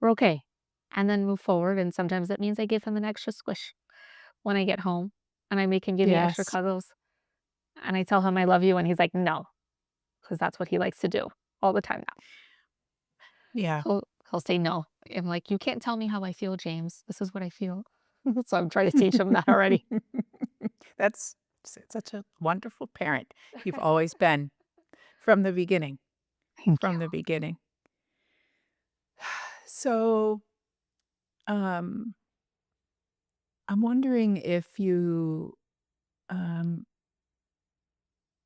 We're okay, and then move forward. And sometimes that means I give him an extra squish when I get home, and I make him give me extra Yes. cuddles, and I tell him I love you, and he's like, no, because that's what he likes to do all the time now. Yeah. He'll say no. I'm like, "You can't tell me how I feel, James. This is what I feel." So I'm trying to teach him that already. That's such a wonderful parent. You've always been from the beginning, Thank you. from the beginning. So, um, I'm wondering if um,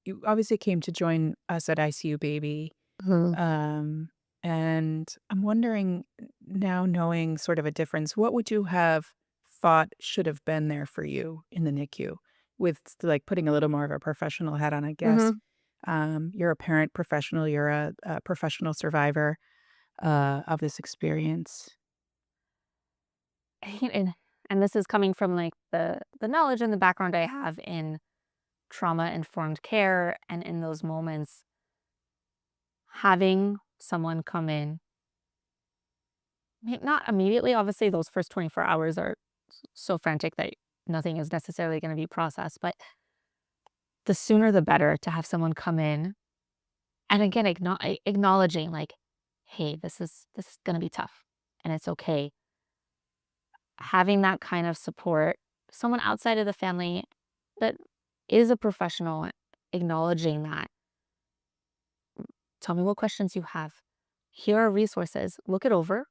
you obviously came to join us at ICU Baby, Mhm, um, and I'm wondering now, knowing sort of a difference, what would you have thought should have been there for you in the NICU, with like putting a little more of a professional hat on, I guess. mhm. You're a parent professional, you're a professional survivor of this experience. And and this is coming from, like, the knowledge and the background I have in trauma-informed care, and in those moments, having someone come in. not immediately. Obviously, those first 24 hours are so frantic that nothing is necessarily going to be processed. But the sooner the better to have someone come in and again acknowledging like, hey, this is going to be tough and it's okay. Having that kind of support, someone outside of the family that is a professional, acknowledging that. Tell me what questions you have. Here are resources. Look it over.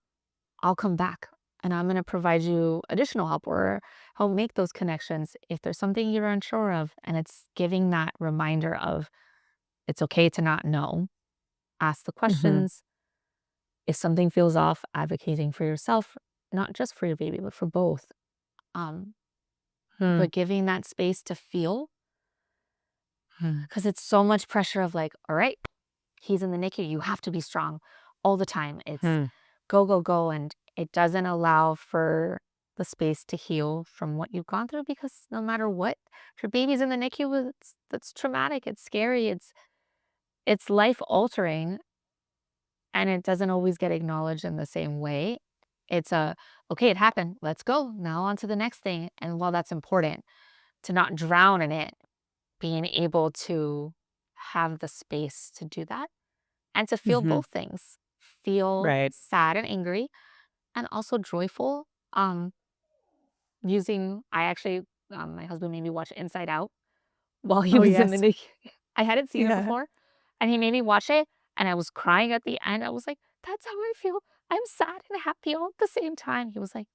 I'll come back and I'm going to provide you additional help or help make those connections if there's something you're unsure of. And it's giving that reminder of it's okay to not know. Ask the Mhm. questions. If something feels off, advocating for yourself, not just for your baby, but for both. Um, Mm, but giving that space to feel mm, because it's so much pressure of like, all right, he's in the NICU. You have to be strong all the time. It's mm. go, go, go. And it doesn't allow for the space to heal from what you've gone through because no matter what, if your baby's in the NICU, that's traumatic. It's scary. It's life altering and it doesn't always get acknowledged in the same way. It's okay, it happened. Let's go. Now on to the next thing. And while that's important to not drown in it, being able to have the space to do that and to feel Mhm. both things. Feel Right. sad and angry and also joyful. Um, I actually, my husband made me watch Inside Out while he Oh, was in the yes. NICU. I hadn't seen it Yeah. before, and he made me watch it, and I was crying at the end. I was like, "That's how I feel. I'm sad and happy all at the same time." He was like,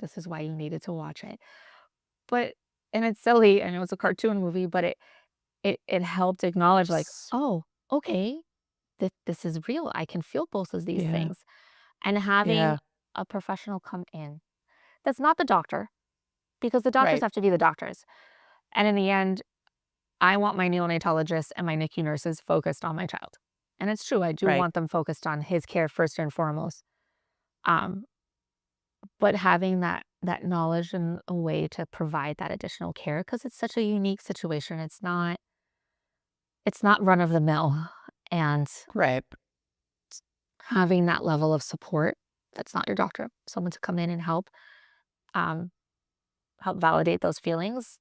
"This is why you needed to watch it." But and it's silly, and it was a cartoon movie, but it helped acknowledge like, S "Oh, okay, this is real. I can feel both of these Yeah. things." And having Yeah. a professional come in that's not the doctor, because the doctors Right. have to be the doctors. And in the end, I want my neonatologists and my NICU nurses focused on my child. And it's true, I do Right. want them focused on his care first and foremost. Um, but having that knowledge and a way to provide that additional care because it's such a unique situation. It's not run of the mill. And Right. having that level of support that's not your doctor, someone to come in and um, help validate those feelings,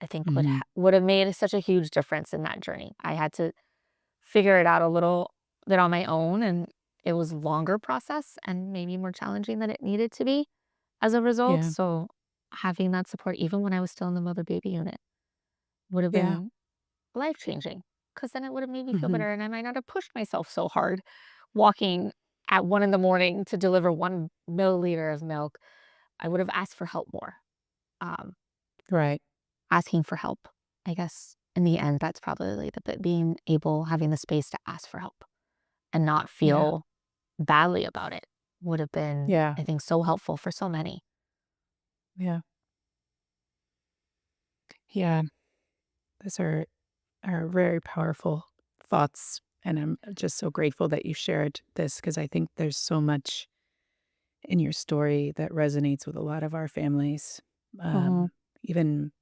I think Mhm. would have made such a huge difference in that journey. I had to figure it out a little bit on my own, and it was longer process and maybe more challenging than it needed to be as a result. Yeah. So having that support, even when I was still in the mother baby unit, would have Yeah. been life changing because then it would have made me feel Mhm. better, and I might not have pushed myself so hard walking at 1 in the morning to deliver 1 milliliter of milk. I would have asked for help more. Um, Right. Asking for help. I guess in the end, that's probably the bit being able, having the space to ask for help and not Yeah. feel badly about it would have been, Yeah. I think, so helpful for so many. Yeah. Yeah. Those are very powerful thoughts, and I'm just so grateful that you shared this because I think there's so much in your story that resonates with a lot of our families. Mhm, Um, even,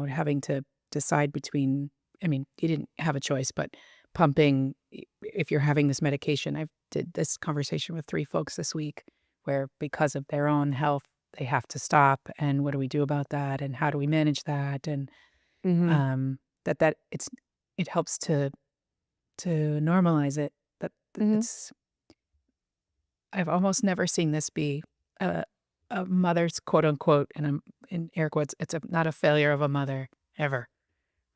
having to decide between, I mean, you didn't have a choice, but pumping, if you're having this medication, I've did this conversation with 3 folks this week where because of their own health, they have to stop. And what do we do about that? And how do we manage that? And mhm, um, it helps to normalize it. That mhm. it's I've almost never seen this be a a mother's quote unquote, and I'm in air quotes, it's not a failure of a mother ever,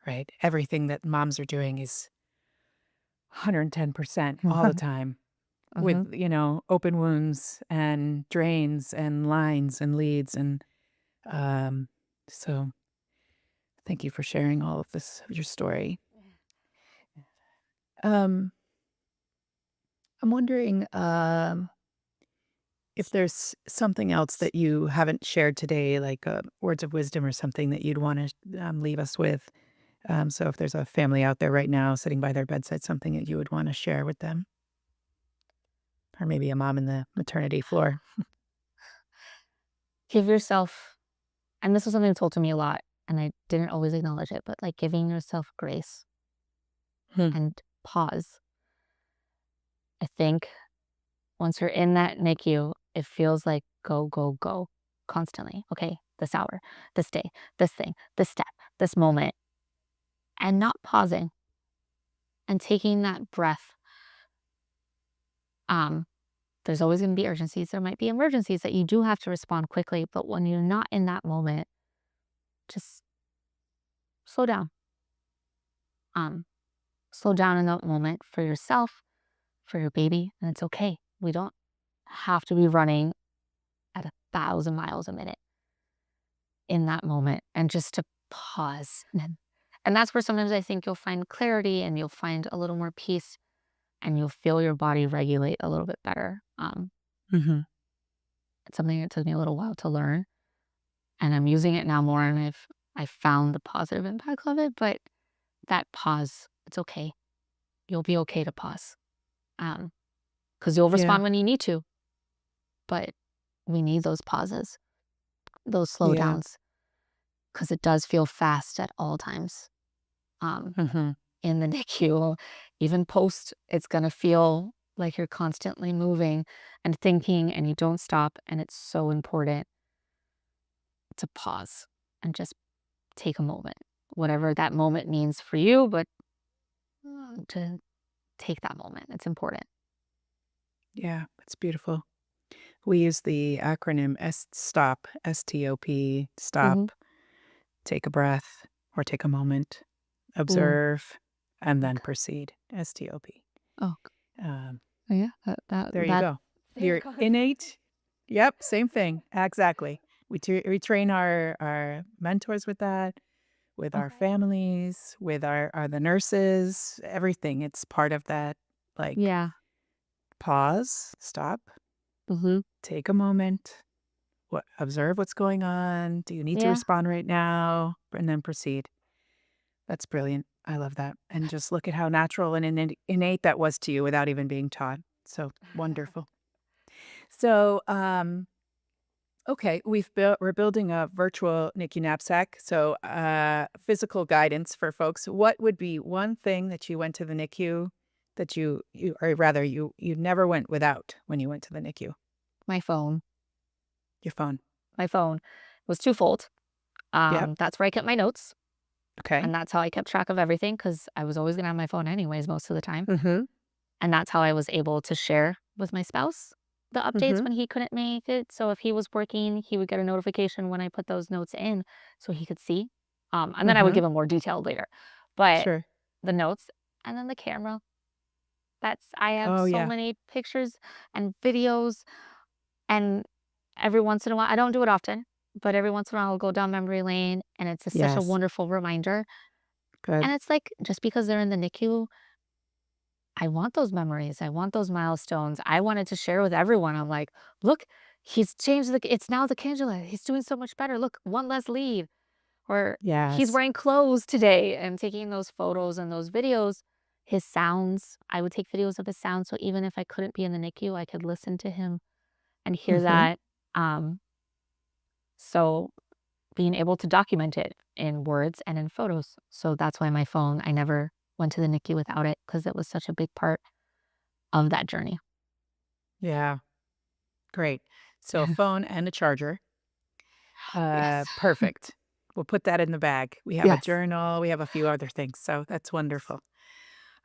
right? Everything that moms are doing is 110% all the time with, Mhm. open wounds and drains and lines and leads um so thank you for sharing all of this your story. Um I'm wondering if there's something else that you haven't shared today, like, words of wisdom or something that you'd wanna, leave us with. So if there's a family out there right now sitting by their bedside, something that you would wanna share with them, or maybe a mom in the maternity floor. Give yourself, and this was something told to me a lot, and I didn't always acknowledge it, but like giving yourself grace Hmm. and pause. I think once you're in that NICU, it feels like go, go, go constantly. Okay, this hour, this day, this thing, this step, this moment, and not pausing and taking that breath. Um, there's always going to be urgencies. There might be emergencies that you do have to respond quickly, but when you're not in that moment, just slow down. Um, Slow down in that moment for yourself, for your baby, and it's okay. We don't have to be running at 1,000 miles a minute in that moment, and just to pause. And that's where sometimes I think you'll find clarity and you'll find a little more peace and you'll feel your body regulate a little bit better. Mm-hmm. It's something that took me a little while to learn, and I'm using it now more, and I've found the positive impact of it. But that pause, it's okay. You'll be okay to pause, because you'll Yeah. respond when you need to. But we need those pauses, those Yeah. slowdowns, because it does feel fast at all times. Mm-hmm. In the NICU, even post, it's gonna feel like you're constantly moving and thinking, and you don't stop. And it's so important to pause and just take a moment, whatever that moment means for you, but to take that moment. It's important. Yeah. It's beautiful. We use the acronym STOP, STOP, Hmm. stop, take a breath or take a moment, Ooh, observe, and then okay. proceed. STOP. Oh, Um, yeah. That there you that. go. There you Your go. innate. Yep, same thing. Exactly. We train our mentors with that, with our Okay. families, with our the nurses, everything. It's part of that. Like Yeah. pause, stop, Hmm. take a moment, observe what's going on. Do you need to Yeah. respond right now? And then proceed. That's brilliant. I love that. And just look at how natural and innate that was to you without even being taught. So wonderful. So, okay, we're building a virtual NICU knapsack. So, physical guidance for folks. What would be one thing that you went to the NICU that or rather you never went without when you went to the NICU? My phone. Your phone. My phone was twofold. Yep. That's where I kept my notes, Okay. and that's how I kept track of everything because I was always gonna have my phone anyways most of the time. Mm-hmm. And that's how I was able to share with my spouse the updates Mm-hmm. when he couldn't make it. So if he was working, he would get a notification when I put those notes in so he could see. And then I would Mm-hmm. give him more detail later. But Sure. the notes and then the camera. I have Oh so yeah. many pictures and videos. And every once in a while, I don't do it often, but every once in a while I'll go down memory lane and it's just such a Yes. wonderful reminder. Good. And it's like just because they're in the NICU, I want those memories. I want those milestones. I wanted to share with everyone. I'm like, look, he's changed it's now the cannula. He's doing so much better. Look, one less lead. Or he's Yes. wearing clothes today, and taking those photos and those videos. His sounds, I would take videos of his sounds. So even if I couldn't be in the NICU, I could listen to him and hear Mm-hmm. that. So being able to document it in words and in photos. So that's why my phone, I never went to the NICU without it because it was such a big part of that journey. Yeah. Great. So a phone and a charger. Yes. Perfect. We'll put that in the bag. We have a Yes. journal. We have a few other things. So that's wonderful.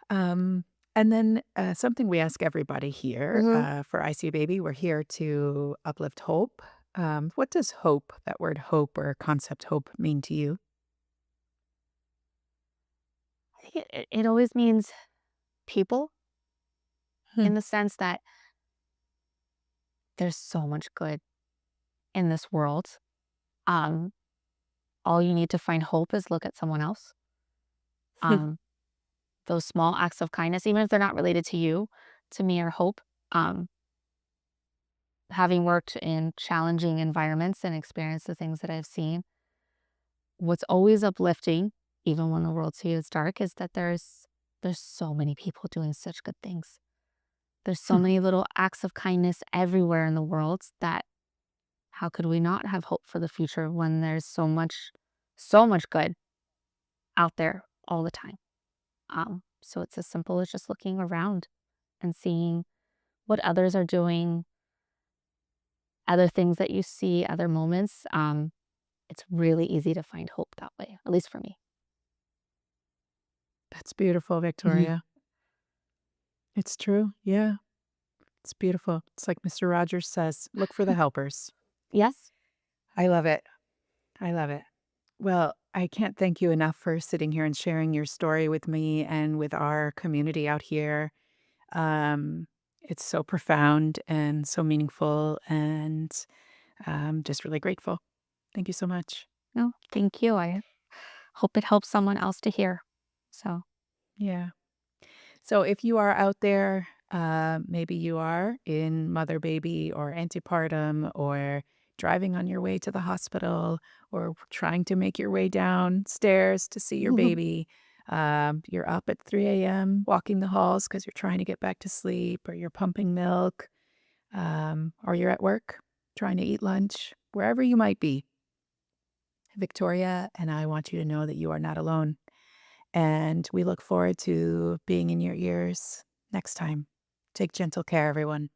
Um, and then something we ask everybody here Mhm. for ICU Baby, we're here to uplift hope. What does hope, that word hope or concept hope, mean to you? I think it always means people, Hmm. in the sense that there's so much good in this world. Um, all you need to find hope is look at someone else. Um, those small acts of kindness, even if they're not related to you, to me are hope. Um, Having worked in challenging environments and experienced the things that I've seen, what's always uplifting, even when the world seems dark, is that there's so many people doing such good things. There's so many little acts of kindness everywhere in the world that how could we not have hope for the future when there's so much good out there all the time? So it's as simple as just looking around and seeing what others are doing other things that you see, other moments, it's really easy to find hope that way, at least for me. That's beautiful, Mhm. Victoria. It's true. Yeah. It's beautiful. It's like Mr. Rogers says, look for the helpers. Yes? I love it. I love it. Well, I can't thank you enough for sitting here and sharing your story with me and with our community out here. It's so profound and so meaningful, and I'm just really grateful. Thank you so much. No, thank you. I hope it helps someone else to hear. So, Yeah. So if you are out there, maybe you are in mother baby or antepartum or driving on your way to the hospital or trying to make your way downstairs to see your baby. You're up at 3 a.m. walking the halls because you're trying to get back to sleep, or you're pumping milk, or you're at work trying to eat lunch, wherever you might be. Victoria and I want you to know that you are not alone. And we look forward to being in your ears next time. Take gentle care, everyone.